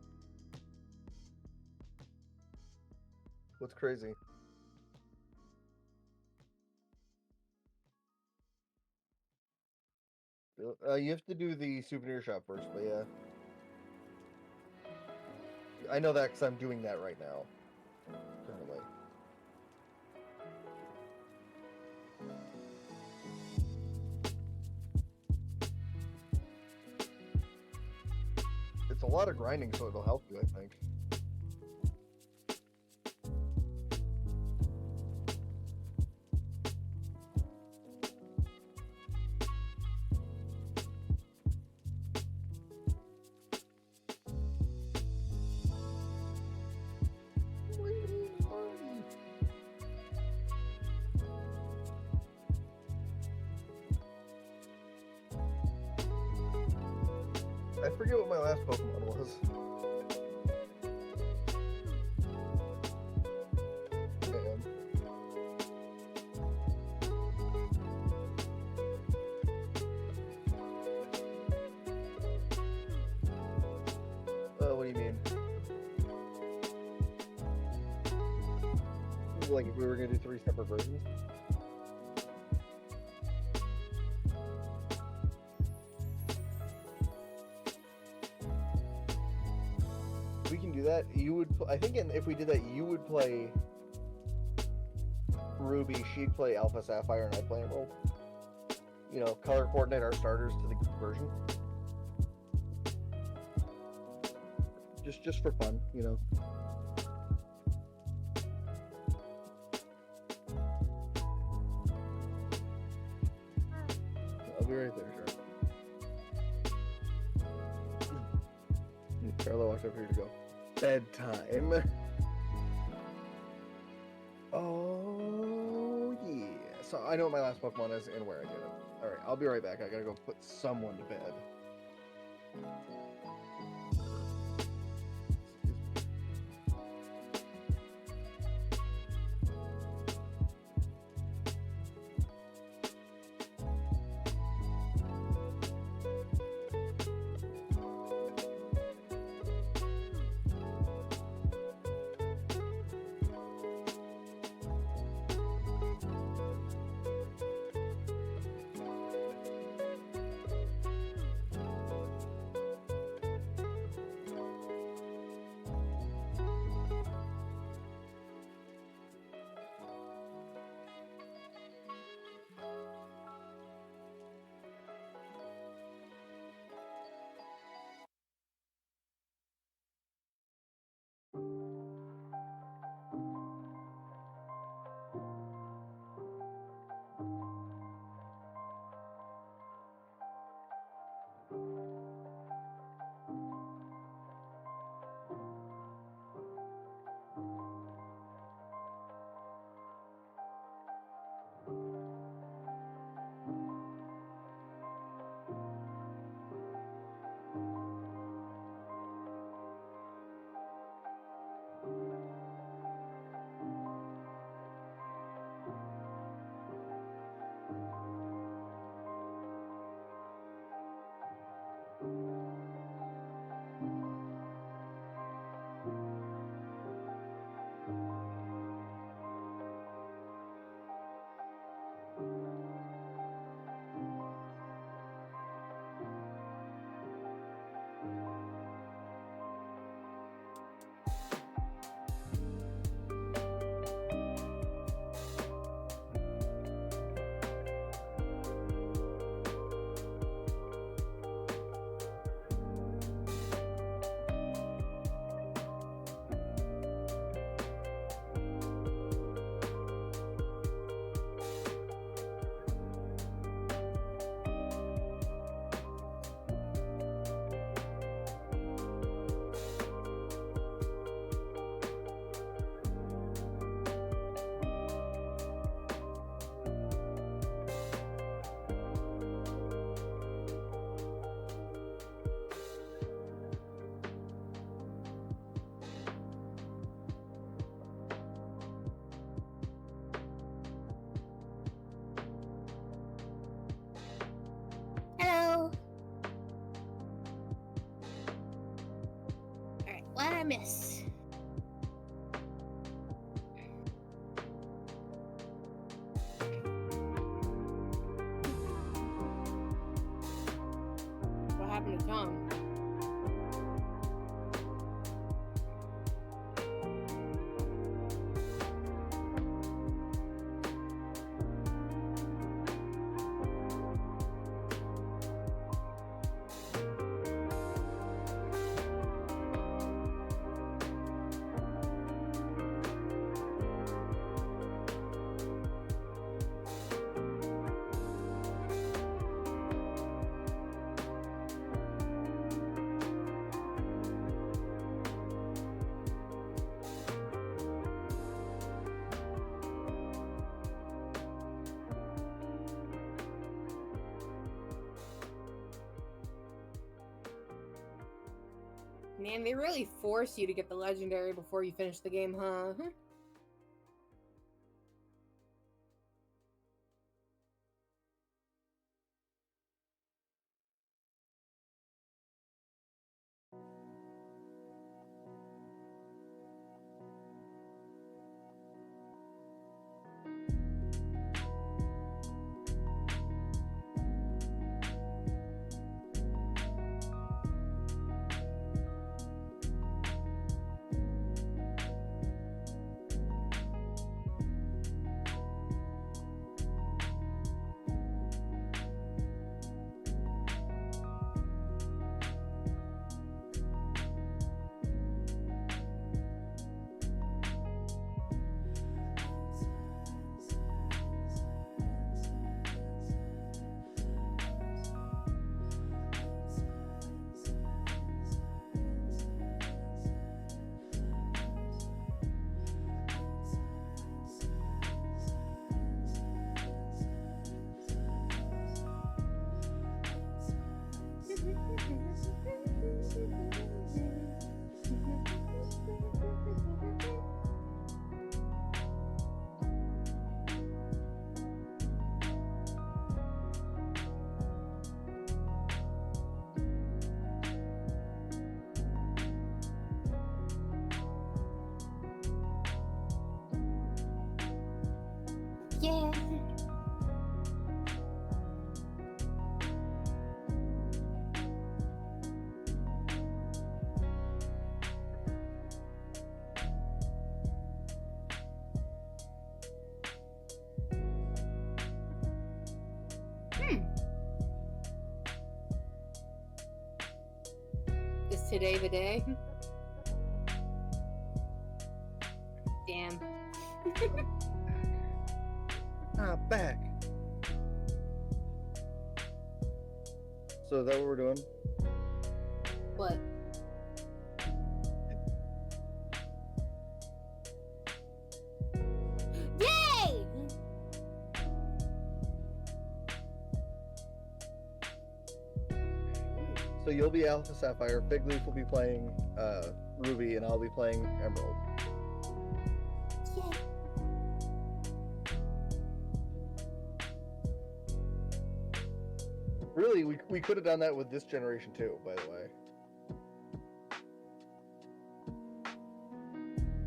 What's crazy? You have to do the souvenir shop first, but yeah. I know that because I'm doing that right now. Currently. It's a lot of grinding, so it'll help you, I think. I forget what my last Pokemon was. Man. What do you mean? Like if we were gonna do 3 separate versions? We can do that. You would, I think, if we did that, you would play Ruby, she'd play Alpha Sapphire, and I'd play Emerald. You know, color coordinate our starters to the version. Just for fun, you know. I'll be right there, sure. Carla walked up here to go. Bedtime. Oh, yeah. So I know what my last Pokemon is and where I get it. Alright, I'll be right back. I gotta go put someone to bed. Hello. Alright, what did I miss? What happened to Tom? Man, they really force you to get the legendary before you finish the game, huh? today the day? Damn. Back. So is that what we're doing? What? Yay! So you'll be Alpha Sapphire, Big Leaf will be playing Ruby, and I'll be playing Emerald. Yay. Really, we could have done that with this generation too, by the way.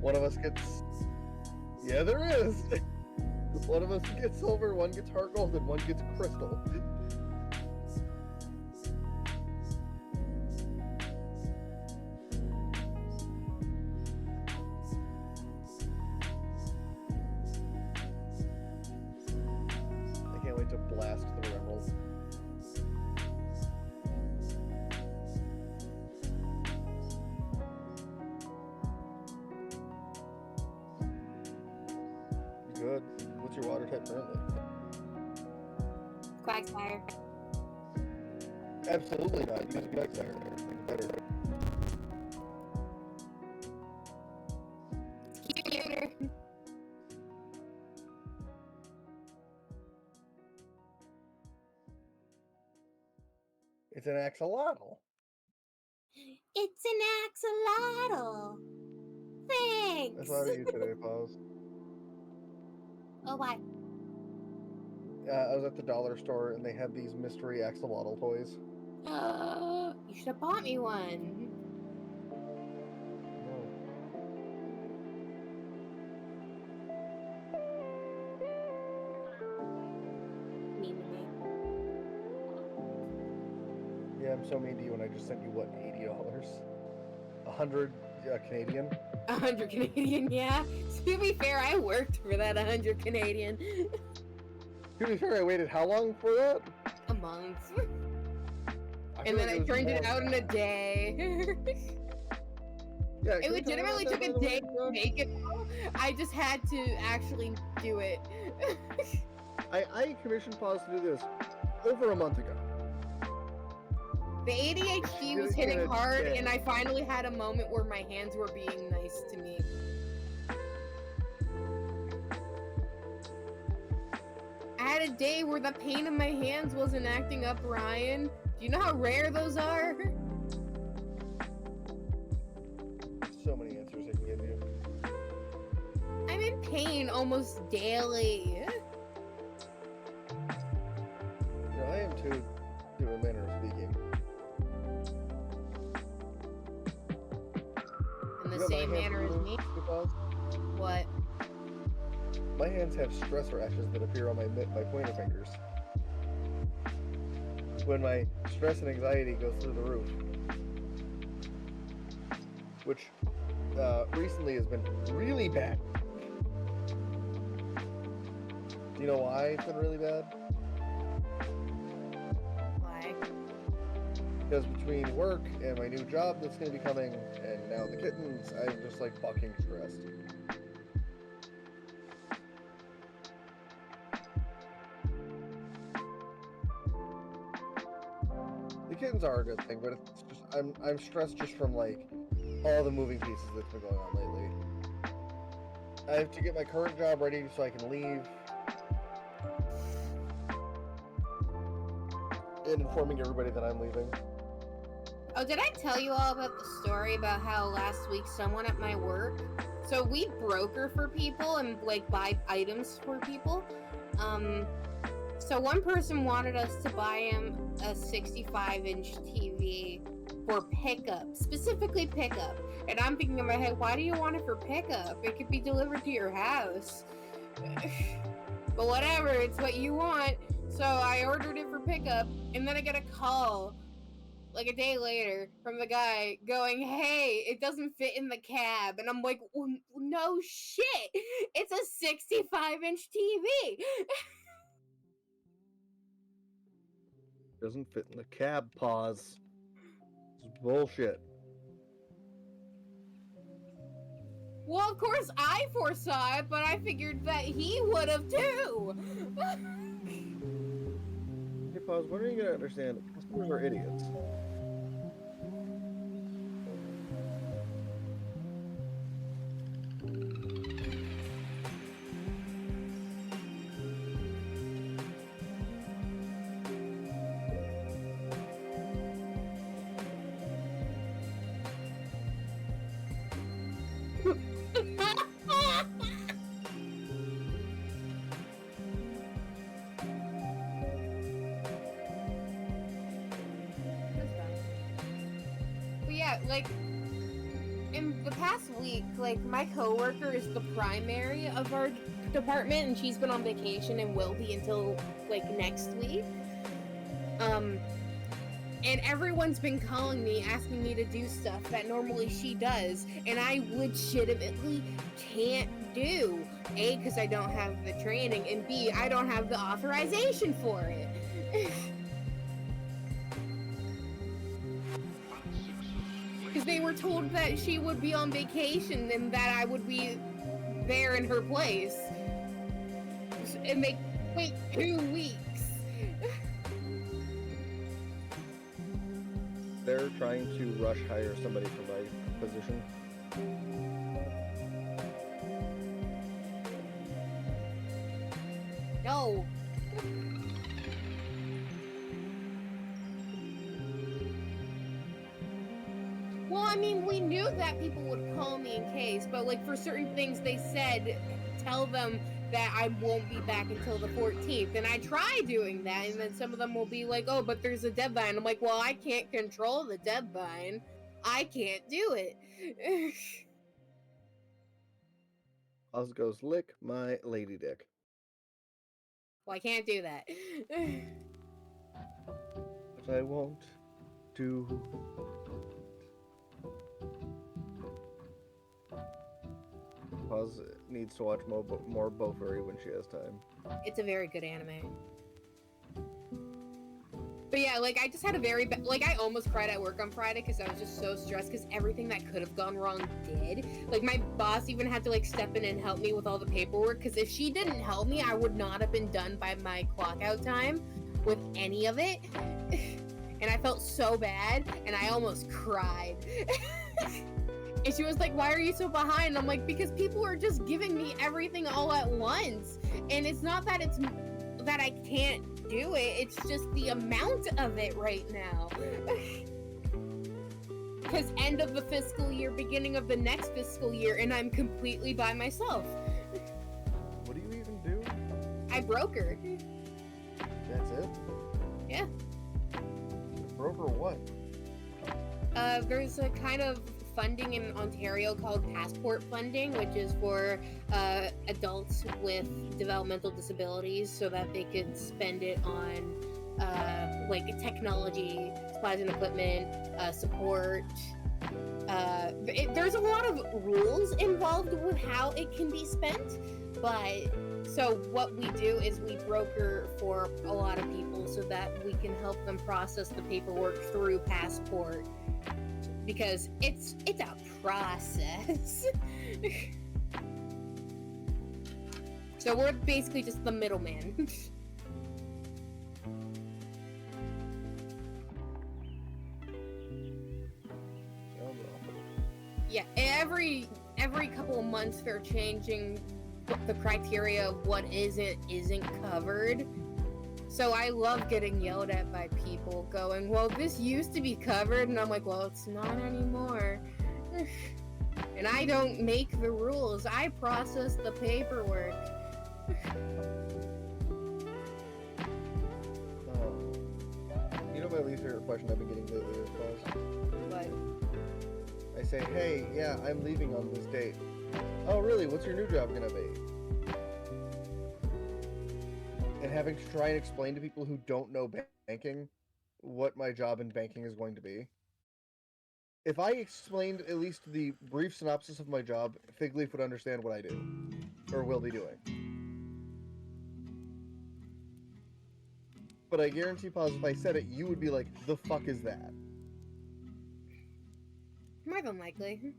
One of us gets... Yeah, there is! One of us gets silver, one gets HeartGold, and one gets crystal. I can't wait to blast through Emerald. Good. What's your water type currently? Quagsire. Absolutely not. Use Quagsire. Better. Cuter. It's an axolotl. It's an axolotl. Thanks. I thought of you today, Pause. Oh, why? I was at the dollar store and they had these mystery axolotl toys. You should have bought me one. No. Mean to me. Yeah, I'm so mean to you, and I just sent you what, $80? 100 Canadian. 100 Canadian, yeah. To be fair, I worked for that 100 Canadian. To be fair, I waited how long for that? A month. I And feel then like I was turned more it than out in a that. day. Yeah, It can we talk legitimately about took that, a by the way, day to Josh? make it. I just had to actually do it. I commissioned Pause to do this over a month ago. The ADHD Did was it in hitting a hard, day. and I finally had a moment where my hands were being nice to me. I had a day where the pain in my hands wasn't acting up, Ryan. Do you know how rare those are? So many answers I can give you. I'm in pain almost daily. You know, I am too, to a manner of speaking. In the You know same my hands manner as do, me. Pause? What? My hands have stress rashes that appear on my pointer fingers. When my stress and anxiety goes through the roof. Which recently has been really bad. Do you know why it's been really bad? Why? Because between work and my new job that's going to be coming, and now the kittens, I'm just like fucking stressed. The kittens are a good thing, but it's just I'm stressed just from like all the moving pieces that's been going on lately. I have to get my current job ready so I can leave. And informing everybody that I'm leaving. Oh, did I tell you all about the story about how last week someone at my work, so we broker for people and like buy items for people. So one person wanted us to buy him a 65-inch TV for pickup, specifically pickup. And I'm thinking in my head, why do you want it for pickup? It could be delivered to your house. But whatever, it's what you want. So I ordered it for pickup, and then I get a call like a day later from the guy going, hey, it doesn't fit in the cab. And I'm like, no shit, it's a 65-inch TV. Doesn't fit in the cab, Pause. It's bullshit. Well, of course I foresaw it, but I figured that he would have too. Hey, Pause, when are you gonna understand customers are idiots? But yeah, like, in the past week, like, my coworker is the primary of our department, and she's been on vacation and will be until, like, next week. And everyone's been calling me, asking me to do stuff that normally she does, and I legitimately can't do. A, because I don't have the training, and B, I don't have the authorization for it. Because they were told that she would be on vacation and that I would be there in her place. And they wait 2 weeks. They're trying to rush hire somebody for my position. No. Well, I mean, we knew that people would call me in case, but like for certain things they said, tell them that I won't be back until the 14th. And I try doing that, and then some of them will be like, oh, but there's a deadline. I'm like, well, I can't control the deadline. I can't do it. Oz goes, lick my lady dick. Well, I can't do that. But I won't do. Oz needs to watch more Bofurry when she has time. It's a very good anime. But yeah, like, I just had a very bad, like, I almost cried at work on Friday because I was just so stressed because everything that could have gone wrong did. Like, my boss even had to, like, step in and help me with all the paperwork because if she didn't help me, I would not have been done by my clock out time with any of it. And I felt so bad, and I almost cried. And she was like, why are you so behind? I'm like, because people are just giving me everything all at once. And it's not that it's that I can't do it, it's just the amount of it right now. Because end of the fiscal year, beginning of the next fiscal year, and I'm completely by myself. What do you even do? I broker. That's it? Yeah. Broker what? There's a kind of funding in Ontario called passport funding, which is for adults with developmental disabilities so that they could spend it on like technology, supplies and equipment, support. There's a lot of rules involved with how it can be spent, but so what we do is we broker for a lot of people so that we can help them process the paperwork through passport. Because it's a process. So we're basically just the middleman. Yeah, every couple of months they're changing the criteria of what isn't covered. So I love getting yelled at by people going, well, this used to be covered, and I'm like, well, it's not anymore. And I don't make the rules, I process the paperwork. You know my least favorite question I've been getting lately is calls? But I say, hey, yeah, I'm leaving on this date. Oh, really? What's your new job gonna be? And having to try and explain to people who don't know banking what my job in banking is going to be. If I explained at least the brief synopsis of my job, Figleaf would understand what I do. Or will be doing. But I guarantee, Pause, if I said it, you would be like, the fuck is that? more than likely.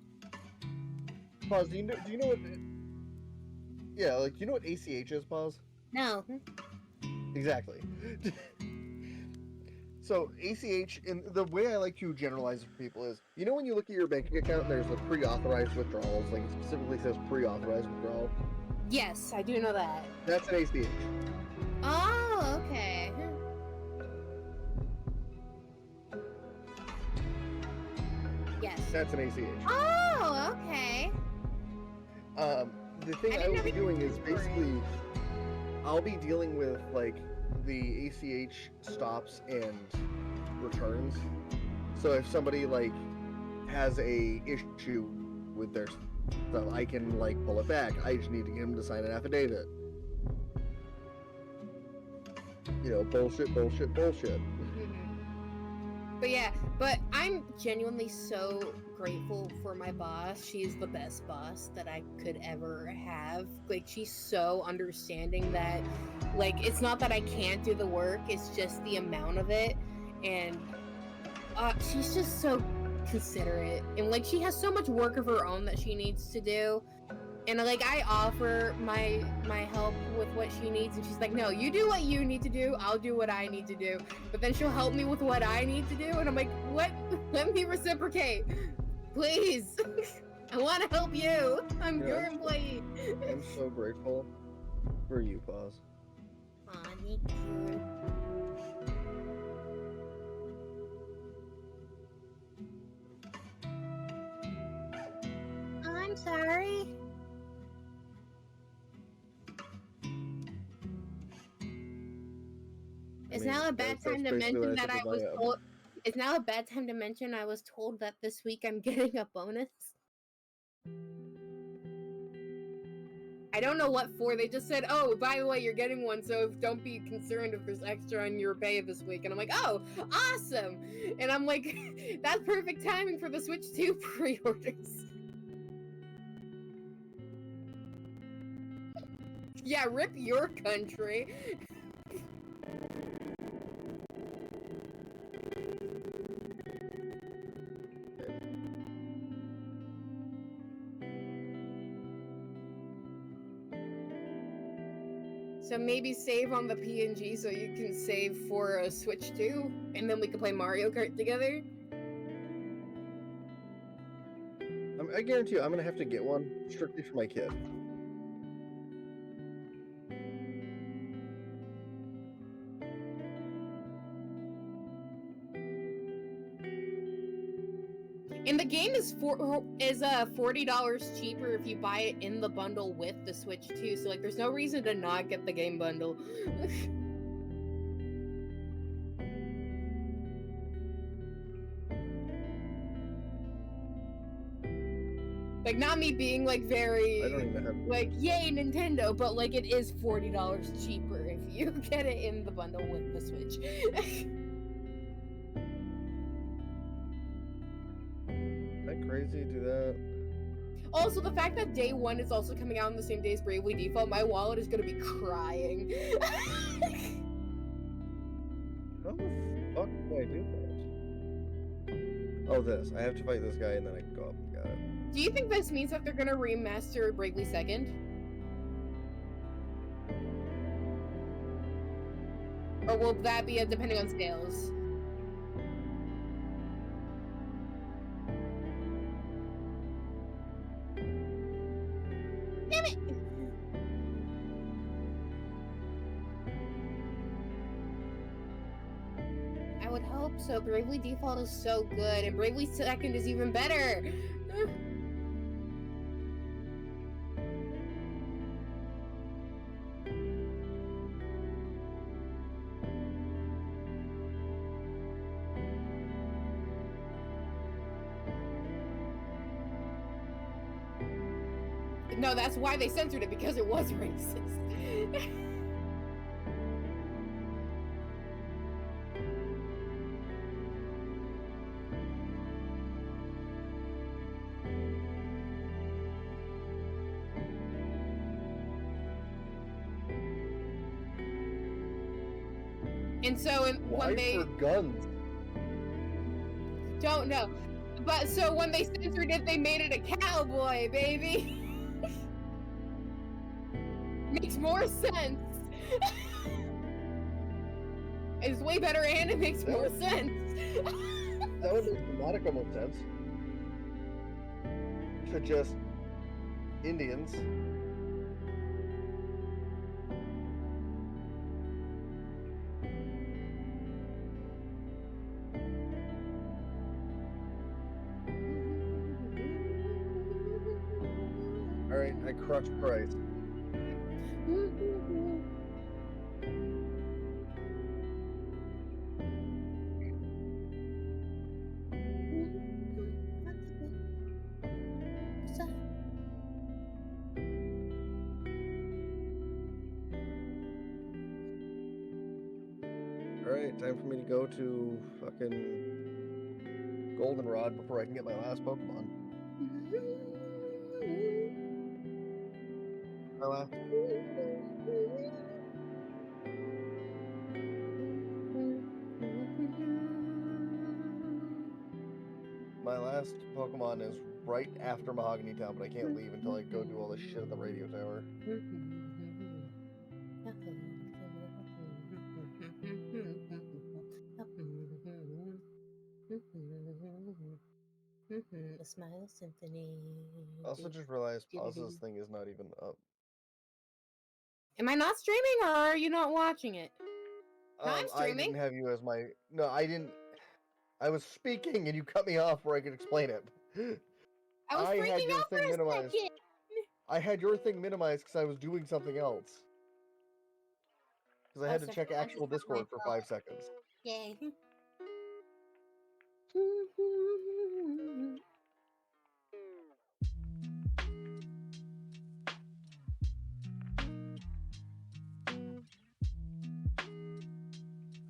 Pause. Do you know what? Yeah, like you know what ACH is, Pause? No. Exactly. So ACH, and the way I like to generalize it for people is, you know when you look at your banking account, there's the pre-authorized withdrawals, like it specifically says pre-authorized withdrawal. Yes, I do know that. That's an ACH. Oh, okay. Yes. That's an ACH. Oh, okay. The thing I will be doing is basically, I'll be dealing with like the ACH stops and returns. So if somebody like has a issue with their stuff, I can like pull it back. I just need to get them to sign an affidavit. You know, bullshit. But yeah, but I'm genuinely so grateful for my boss. She's the best boss that I could ever have. Like, she's so understanding that, like, it's not that I can't do the work, it's just the amount of it. And she's just so considerate. And, like, she has so much work of her own that she needs to do. And, like, I offer my help with what she needs, and she's like, no, you do what you need to do, I'll do what I need to do. But then she'll help me with what I need to do, and I'm like, what? Let me reciprocate. Please. I want to help you. I'm your employee. I'm so grateful for you, Pause. Aw, thank you. I'm sorry. It's now a bad time to mention that I was told. It's now a bad time to mention I was told that this week I'm getting a bonus. I don't know what for. They just said, "Oh, by the way, you're getting one, so don't be concerned if there's extra on your pay this week." And I'm like, "Oh, awesome!" And I'm like, "That's perfect timing for the Switch 2 pre-orders." Yeah, rip your country. So maybe save on the PNG so you can save for a Switch 2, and then we can play Mario Kart together. I guarantee you, I'm gonna have to get one strictly for my kid. And the game is $40 cheaper if you buy it in the bundle with the Switch 2. So like, there's no reason to not get the game bundle. Like, not me being like very I don't even have like yay Nintendo, but like it is $40 cheaper if you get it in the bundle with the Switch. crazy, do that. Also, the fact that day one is also coming out on the same day as Bravely Default, my wallet is gonna be crying. How the fuck do I do that? Oh, this. I have to fight this guy and then I can go up. Got it. Do you think this means that they're gonna remaster Bravely Second? Or will that be depending on sales? Damn it! I would hope so. Bravely Default is so good, and Bravely Second is even better. No, that's why they censored it, because it was racist. And so Why when they for guns? don't know, But so when they censored it, they made it a cowboy, baby. Makes more sense. It's way better and it makes more sense. That would make the modicum of sense. To just Indians. Alright, I crushed Christ. Alright, time for me to go to fucking Goldenrod before I can get my last Pokemon. My last. My last Pokemon is right after Mahogany Town, but I can't leave until I go do all this shit at the radio tower. A smile symphony. I also just realized Paz's thing is not even up. Am I not streaming or are you not watching it? I'm I streaming. didn't have you as my... No, I didn't... I was speaking and you cut me off where I could explain it. I was freaking out for a minimized. second. I had your thing minimized because I was doing something else. Because I had to check actual Discord for 5 seconds. Yay.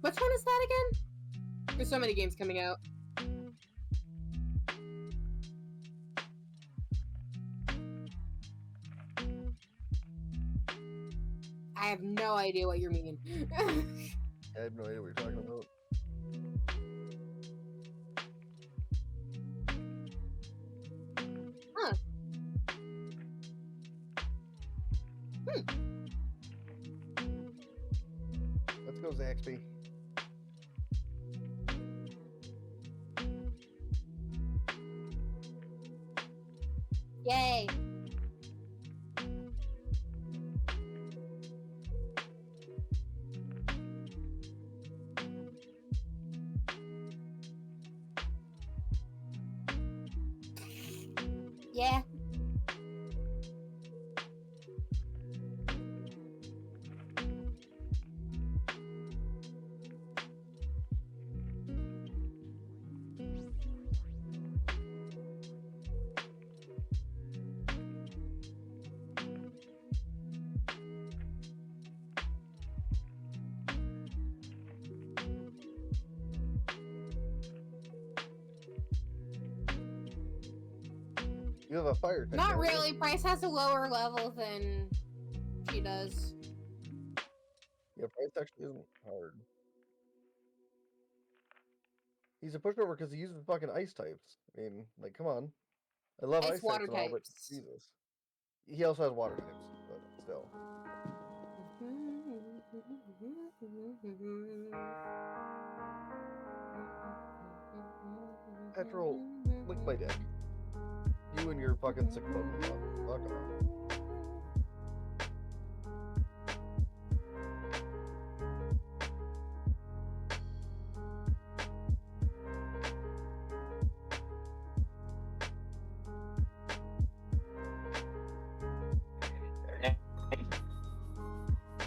Which one is that again? There's so many games coming out. I have no idea what you're meaning. I have no idea what you're talking about. Huh. Let's go, Zaxby. Yay. Yeah. You have a fire type. Not really. Price has a lower level than she does. Yeah, Price actually isn't hard. He's a pushover because he uses fucking ice types. I mean, like, come on. I love ice Water types and all, but types. Jesus. He also has water types, but still. Petrol, lick my dick. You and your fucking sick Pokemon. Fuck off.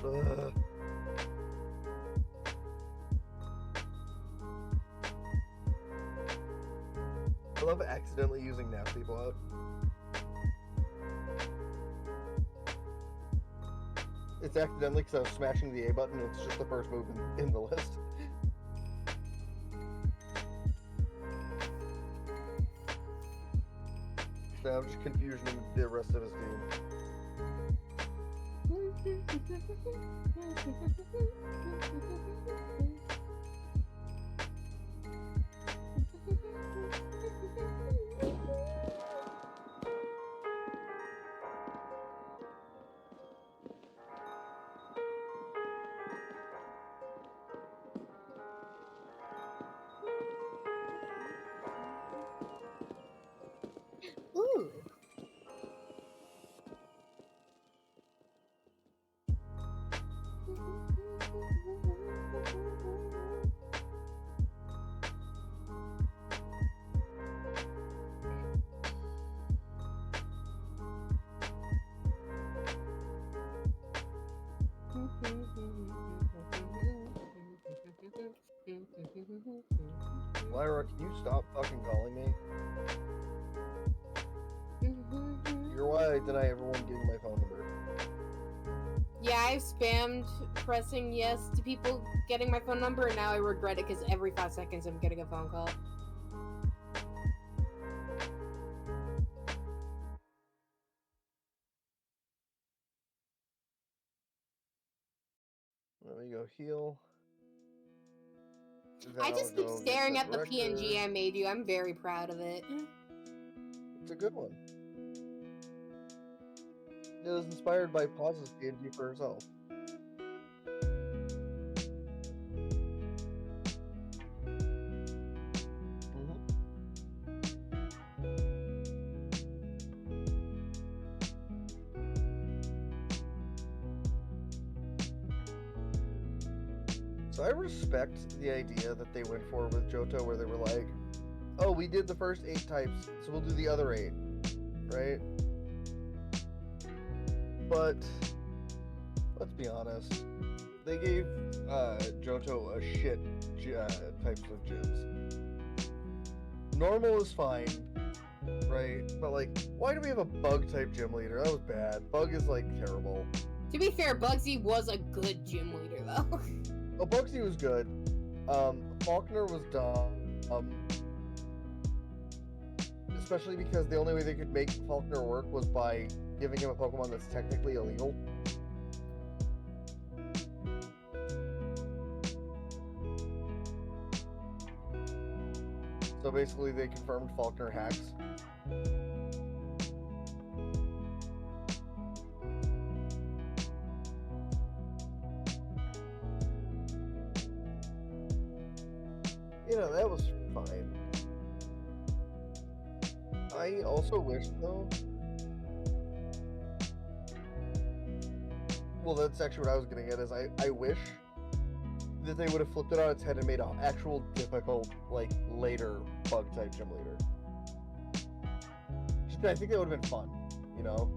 Ugh. I love accidentally using Nasty Blood. It's accidentally because I was smashing the A button and it's just the first move in the list. Now I'm just confusioning the rest of his team. Lyra, can you stop fucking calling me? You're why I deny everyone getting my phone number. Yeah, I've spammed pressing yes to people getting my phone number, and now I regret it because every 5 seconds I'm getting a phone call. Let me go heal. Then I I'll just keep go get staring the at the director. PNG I made you. I'm very proud of it. It's a good one. It was inspired by Poz's PNG for herself. So I respect the idea that they went for with Johto, where they were like, oh, we did the first 8 types, so we'll do the other 8, right? But let's be honest, they gave Johto a shit types of gyms. Normal is fine, right? But like, why do we have a bug type gym leader? That was bad. Bug is like terrible. To be fair, Bugsy was a good gym leader, though. Oh, Bugsy was good. Faulkner was dumb. Especially because the only way they could make Faulkner work was by giving him a Pokemon that's technically illegal. So basically they confirmed Faulkner hacks. You know, that was fine. I also wish, though... Well, that's actually what I was getting at, is I wish that they would have flipped it on its head and made an actual difficult, like, later bug-type gym leader. Just, I think that would have been fun, you know?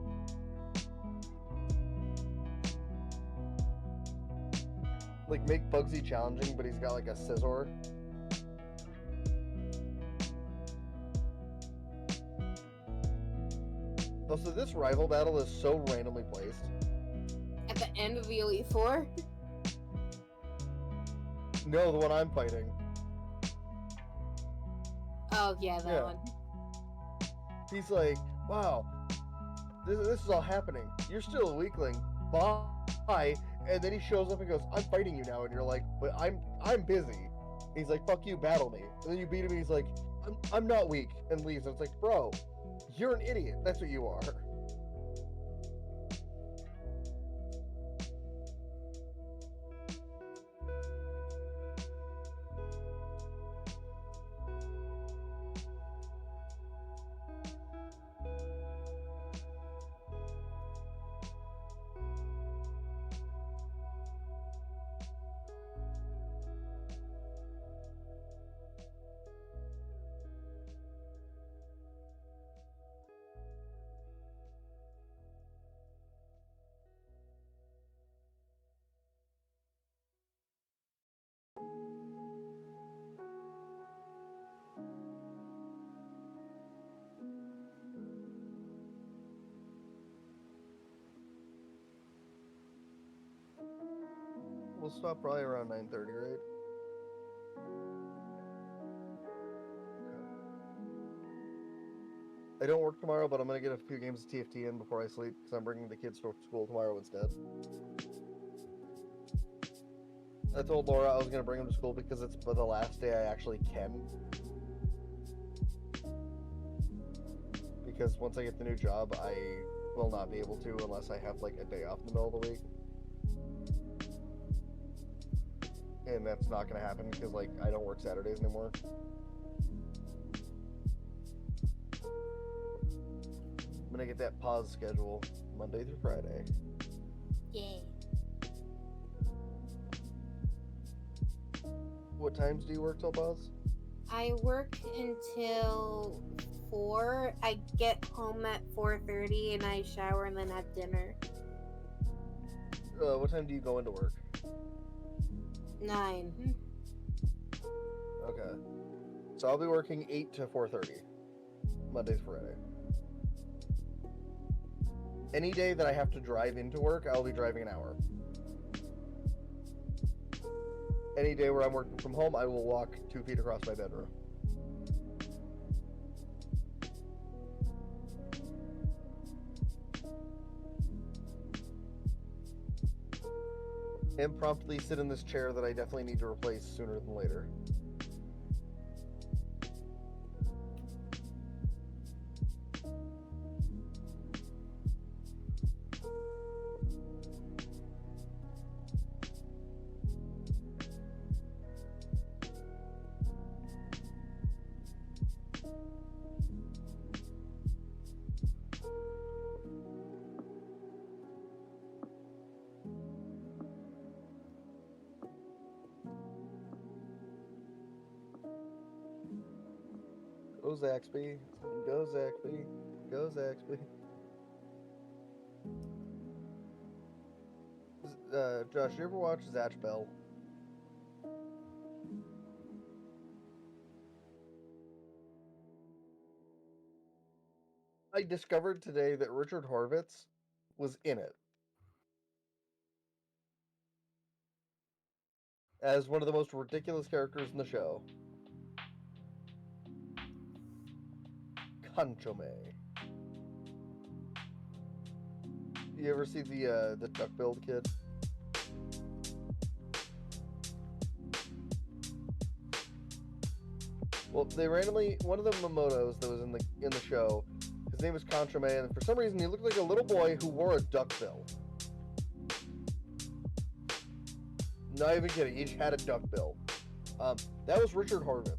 Like, make Bugsy challenging, but he's got, like, a Scizor. Also, this rival battle is so randomly placed. At the end of the Elite Four? No, the one I'm fighting. Oh, yeah, that one. He's like, wow, this is all happening. You're still a weakling. Bye. And then he shows up and goes, I'm fighting you now. And you're like, but I'm busy. And he's like, fuck you, battle me. And then you beat him and he's like, I'm not weak. And leaves. And it's like, bro, you're an idiot. That's what you are. We'll stop probably around 9:30, right? I don't work tomorrow, but I'm gonna get a few games of TFT in before I sleep because I'm bringing the kids to school tomorrow instead. I told Laura I was gonna bring them to school because it's the last day I actually can. Because once I get the new job, I will not be able to unless I have like a day off in the middle of the week. And that's not gonna happen because like I don't work Saturdays anymore. I'm gonna get that pause schedule Monday through Friday. Yeah. What times do you work till pause? I work until 4. I get home at 4:30 and I shower and then have dinner. What time do you go into work? 9. Okay. So I'll be working 8 to 4:30, Monday to Friday. Any day that I have to drive into work, I'll be driving an hour. Any day where I'm working from home, I will walk 2 feet across my bedroom. And promptly sit in this chair that I definitely need to replace sooner than later. Go Zaxby. Go Zaxby. Go Zaxby. Josh, you ever watch Zatch Bell? I discovered today that Richard Horvitz was in it as one of the most ridiculous characters in the show. Conchome. You ever see the duck-billed kid? Well, they randomly, one of the Momotos that was in the show, his name was Conchome, and for some reason he looked like a little boy who wore a duck bill. Not even kidding, he just had a duck bill. That was Richard Horvitz.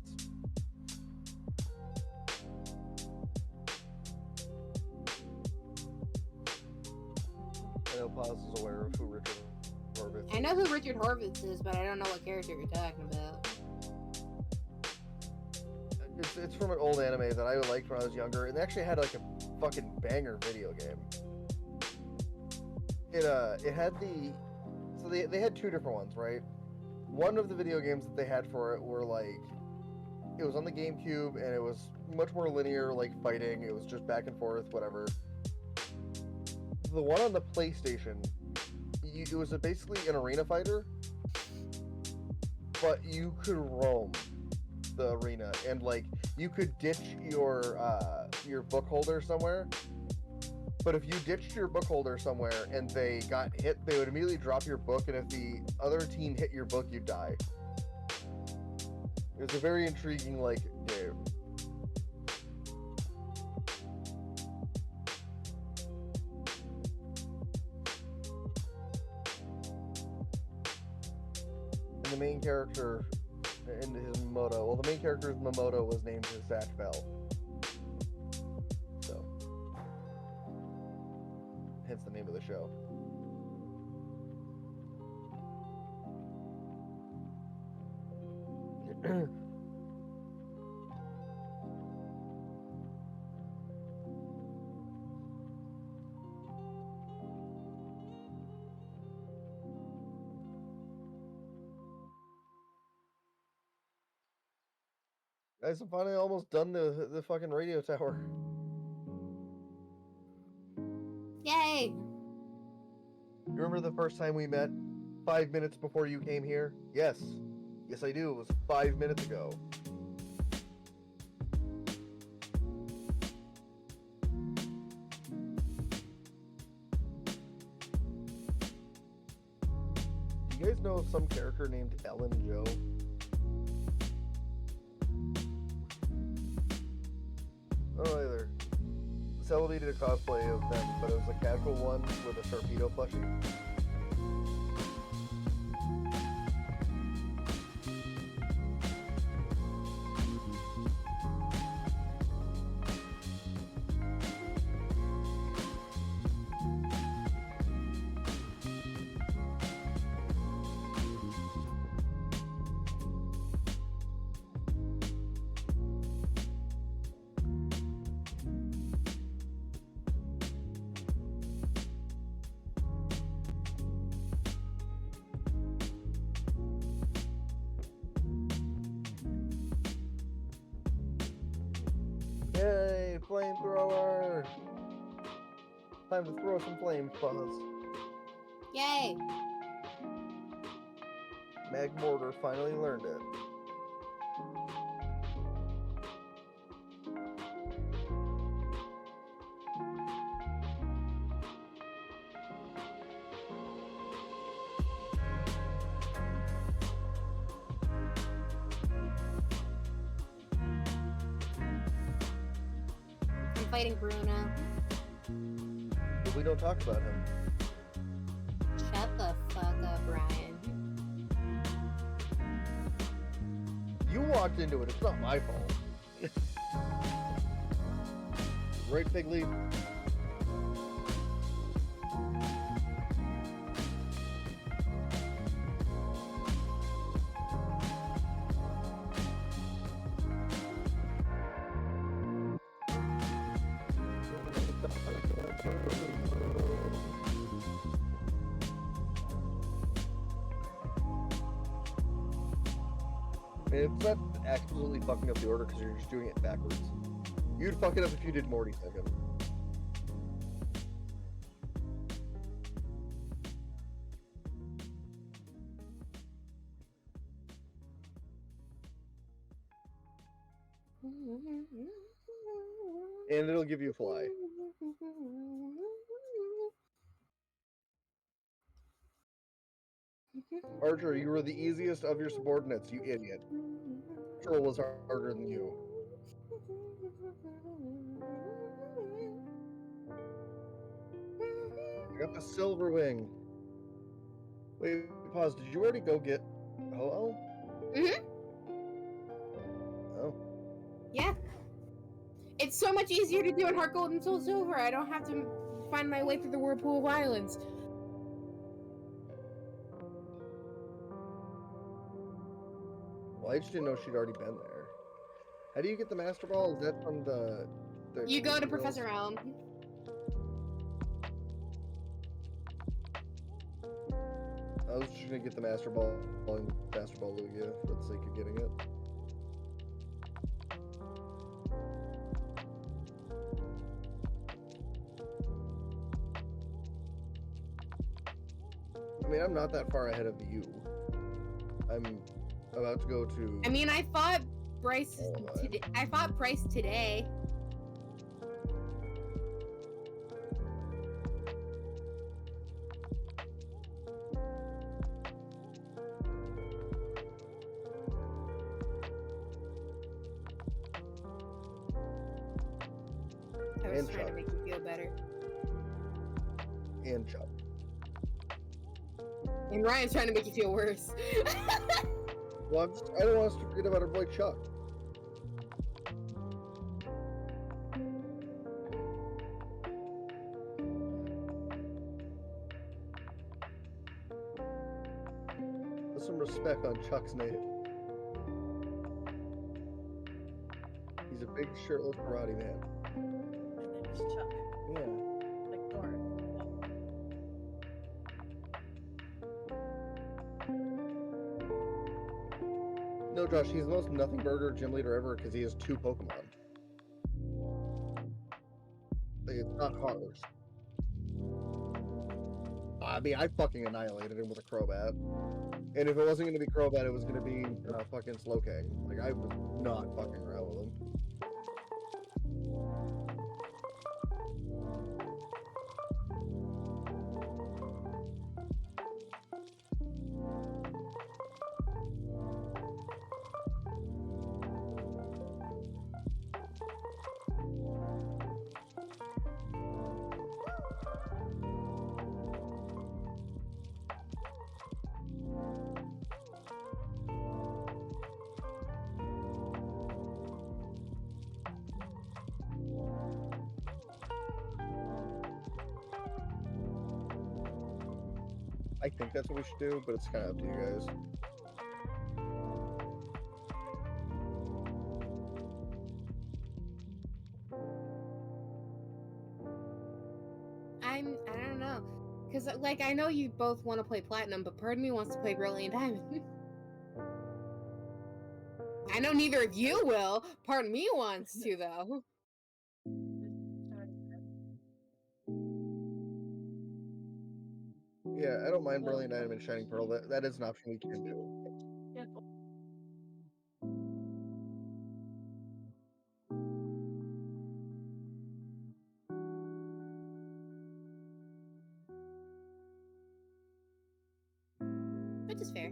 I know Paz is aware of who Richard Horvitz is. I know who Richard Horvitz is, but I don't know what character you're talking about. It's from an old anime that I liked when I was younger, and they actually had like a fucking banger video game. It had so they had 2 different ones, right? One of the video games that they had for it were like, it was on the GameCube, and it was much more linear, like fighting. It was just back and forth, whatever. The one on the PlayStation, it was basically an arena fighter, but you could roam the arena, and like you could ditch your book holder somewhere. But if you ditched your book holder somewhere and they got hit, they would immediately drop your book, and if the other team hit your book, you'd die. It was a very intriguing like game. And the main character in his Momoto, well, the main character's Momoto was named Zatch Bell. So, hence the name of the show. Guys, I'm finally almost done the fucking radio tower. Yay! You remember the first time we met? 5 minutes before you came here? Yes. Yes, I do. It was 5 minutes ago. You guys know of some character named Ellen Joe? I don't know either. Celebi did a cosplay of them, but it was a casual one with a Sharpedo plushie. Time to throw some flames, Pause. Yay! Mag Mortar finally learned it. I'm fighting Bruno. But we don't talk about him. Shut the fuck up, Ryan. You walked into it, it's not my fault. Right, Big Leaf? It's not absolutely fucking up the order because you're just doing it backwards. You'd fuck it up if you did Morty second. And it'll give you fly. Archer, you were the easiest of your subordinates, you idiot. Troll was harder than you. I got the silver wing. Wait, pause. Did you already go get Ho-Oh? Mm-hmm. Oh. Yeah. It's so much easier to do in HeartGold and SoulSilver. I don't have to find my way through the whirlpool of violence. Well, I just didn't know she'd already been there. How do you get the Master Ball? Is that from the You go to girls? Professor Elm. I was just gonna get the Master Ball and Master Ball Lugia for the sake of getting it. I mean, I'm not that far ahead of you. I'm about to go to. I mean, I fought Bryce. I fought Bryce today. I was And trying to Chuck. make you feel better. And Chuck. And Ryan's trying to make you feel worse. Well, I don't want us to forget about our boy Chuck. Put some respect on Chuck's name. He's a big shirtless karate man. His name's Chuck. Yeah. Like North. No, Josh, he's the most nothing burger gym leader ever because he has 2 Pokemon. Like, it's not hard. I mean, I fucking annihilated him with a Crobat. And if it wasn't going to be Crobat, it was going to be fucking Slowking. Like, I was not fucking around with him. I think that's what we should do, but it's kind of up to you guys. I don't know. Because, like, I know you both want to play Platinum, but part of me wants to play Brilliant Diamond. I know neither of you will. Part of me wants to, though. Yeah, I don't mind Brilliant Diamond and Shining Pearl. That is an option we can do. Get Which is fair.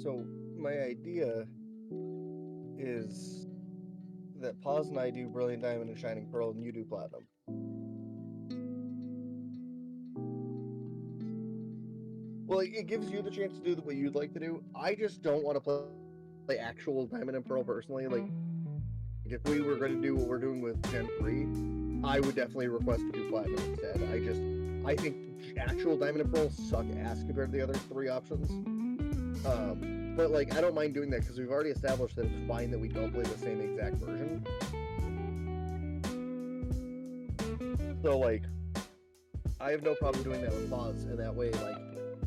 So my idea is that Pause and I do Brilliant Diamond and Shining Pearl, and you do Platinum. Well, it gives you the chance to do what you'd like to do. I just don't want to play actual Diamond and Pearl personally. Like, if we were going to do what we're doing with Gen 3, I would definitely request to do Platinum instead. I think actual Diamond and Pearl suck ass compared to the other 3 options. But like, I don't mind doing that because we've already established that it's fine that we don't play the same exact version. So like, I have no problem doing that with Pause, and that way, like,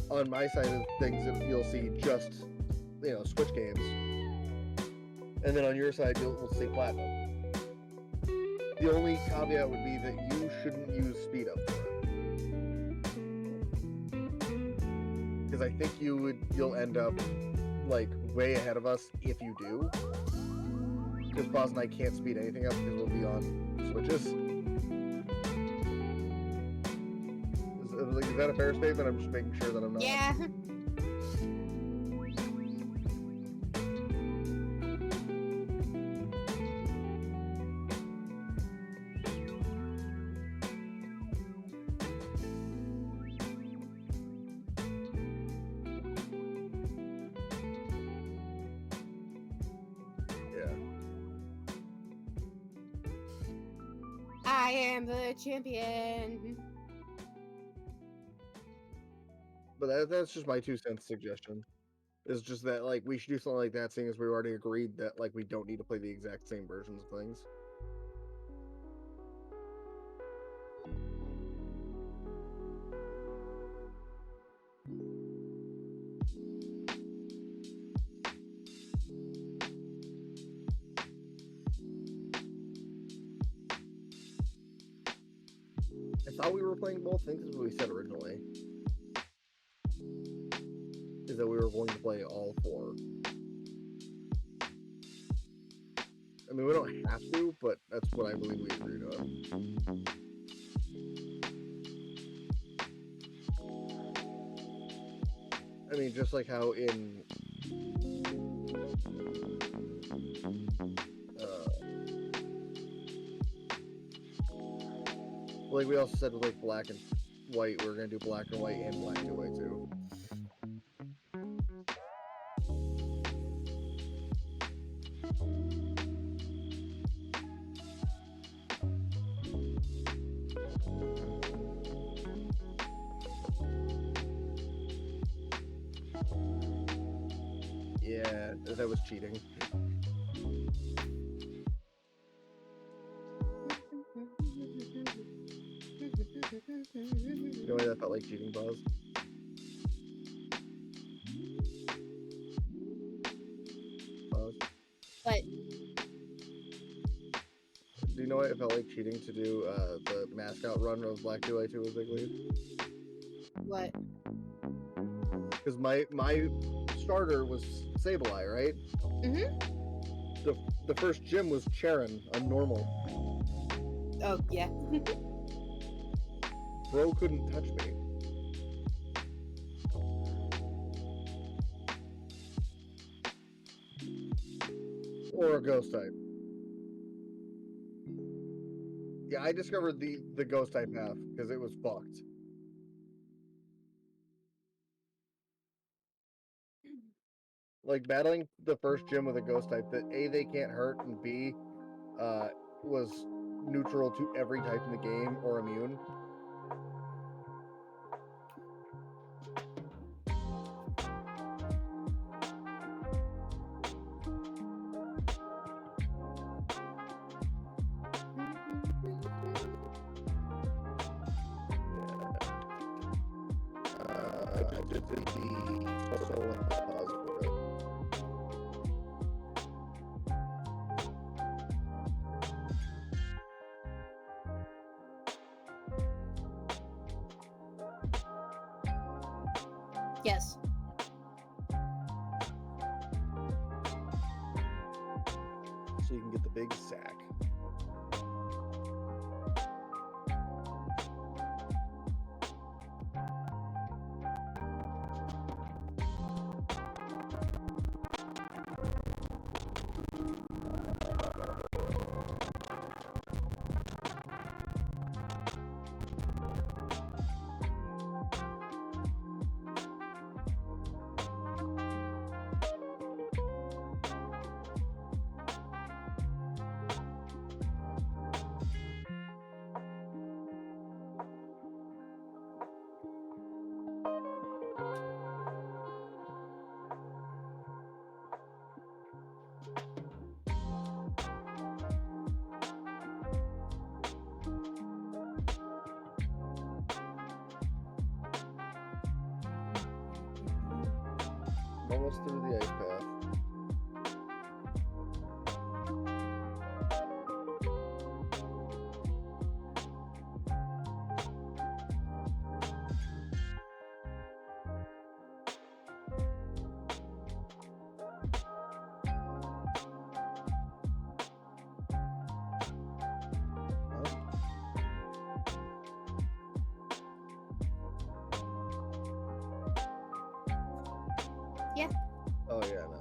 on my side of things, you'll see just, Switch games, and then on your side, we'll see Platinum. The only caveat would be that you shouldn't use speed up for it, because I think you'll end up like way ahead of us if you do, because Pause and I can't speed anything up because we'll be on Switches. Is that a fair statement? I'm just making sure that I'm not. Yeah. I am the champion. But that's just my 2 cents suggestion. It's just that, like, we should do something like that, seeing as we already agreed that, like, we don't need to play the exact same versions of things. I thought we were playing both things, as we said originally. Is that we were going to play all 4. I mean, we don't have to, but that's what I believe we agreed on. I mean, just like how in like we also said with like black and white, we were gonna do black and white and black and white too. Yeah, that was cheating. You know why that felt like cheating, Buzz? what it felt like cheating to do the mascot run of Black 2I2 with Big Lead? What? Because my starter was Sableye, right? Mm-hmm. The first gym was Charon, a normal. Oh, yeah. Bro couldn't touch me. Or a ghost type. Yeah, I discovered the ghost type path because it was fucked. Like battling the first gym with a ghost type that A, they can't hurt, and B, was neutral to every type in the game or immune. I just did the soul and pause for it. Yes. So you can get the big sack. Almost through the ice path. Yeah. Oh yeah, no.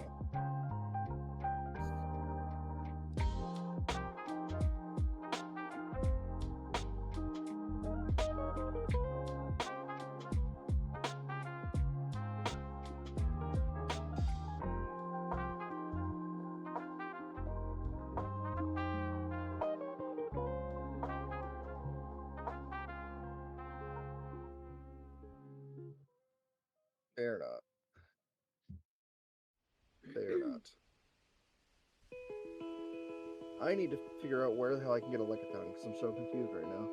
They're not. They're not. I need to figure out where the hell I can get a Lickitung because I'm so confused right now.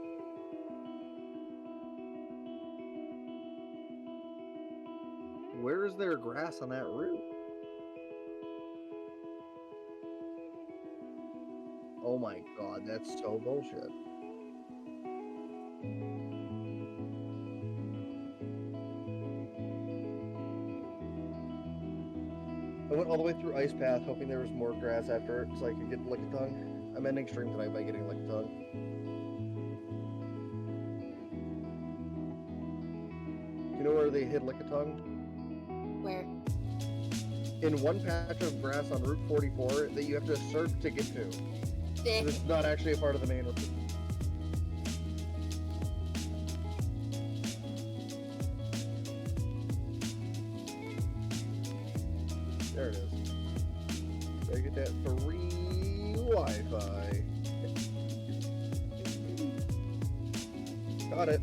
Where is there grass on that route? Oh my god, that's so bullshit. I went all the way through Ice Path hoping there was more grass after it so I could get Lickitung. I'm ending stream tonight by getting Lickitung. You know where they hid Lickitung? Where? In one patch of grass on Route 44 that you have to surf to get to. It's not actually a part of the main route. There it is. Gotta get that free Wi-Fi. Got it.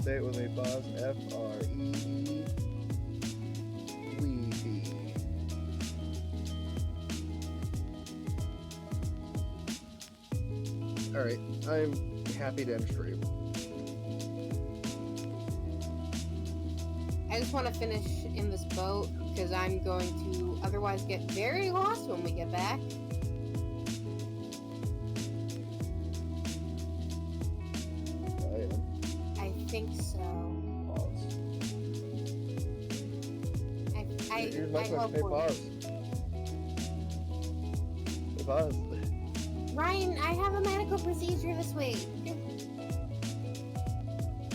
Say it with me, Poz. F-R-E-E. Wi-Fi. Alright, I'm happy to end stream. I just want to finish in this boat because I'm going to otherwise get very lost when we get back. I am. I think so. Pause. Here's my I question. hope Hey, we're- pause. Hey, pause. Ryan, I have a medical procedure this week.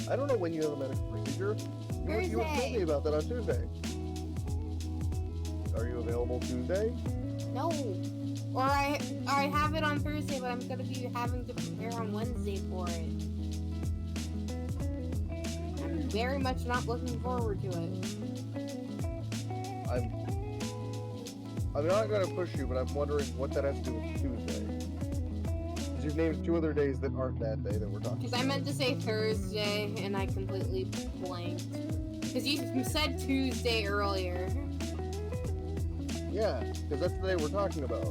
I don't know when you have a medical procedure. You had told me about that on Tuesday. Are you available Tuesday? No. Or I have it on Thursday, but I'm gonna be having to prepare on Wednesday for it. I'm very much not looking forward to it. I'm not gonna push you, but I'm wondering what that has to do with Tuesday. Because you've named 2 other days that aren't that day that we're talking Because about. I meant to say Thursday, and I completely blanked. Because you said Tuesday earlier. Yeah, because that's the day we're talking about.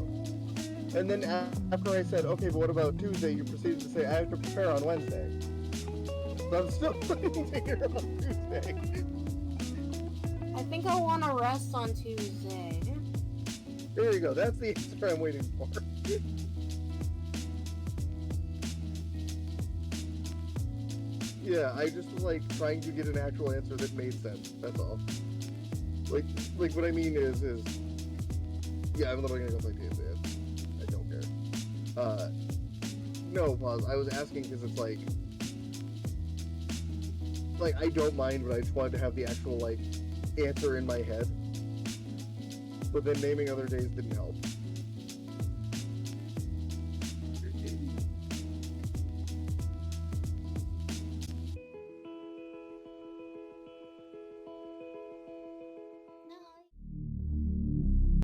And then after I said, okay, but what about Tuesday, you proceeded to say, I have to prepare on Wednesday. So I'm still waiting to hear about Tuesday. I think I want to rest on Tuesday. There you go, that's the answer I'm waiting for. Yeah, I just was like trying to get an actual answer that made sense, that's all. Like what I mean is, yeah, I'm literally gonna go play Tuesday. I don't care. No, pause. I was asking because it's like I don't mind, but I just wanted to have the actual answer in my head. But then naming other days didn't help.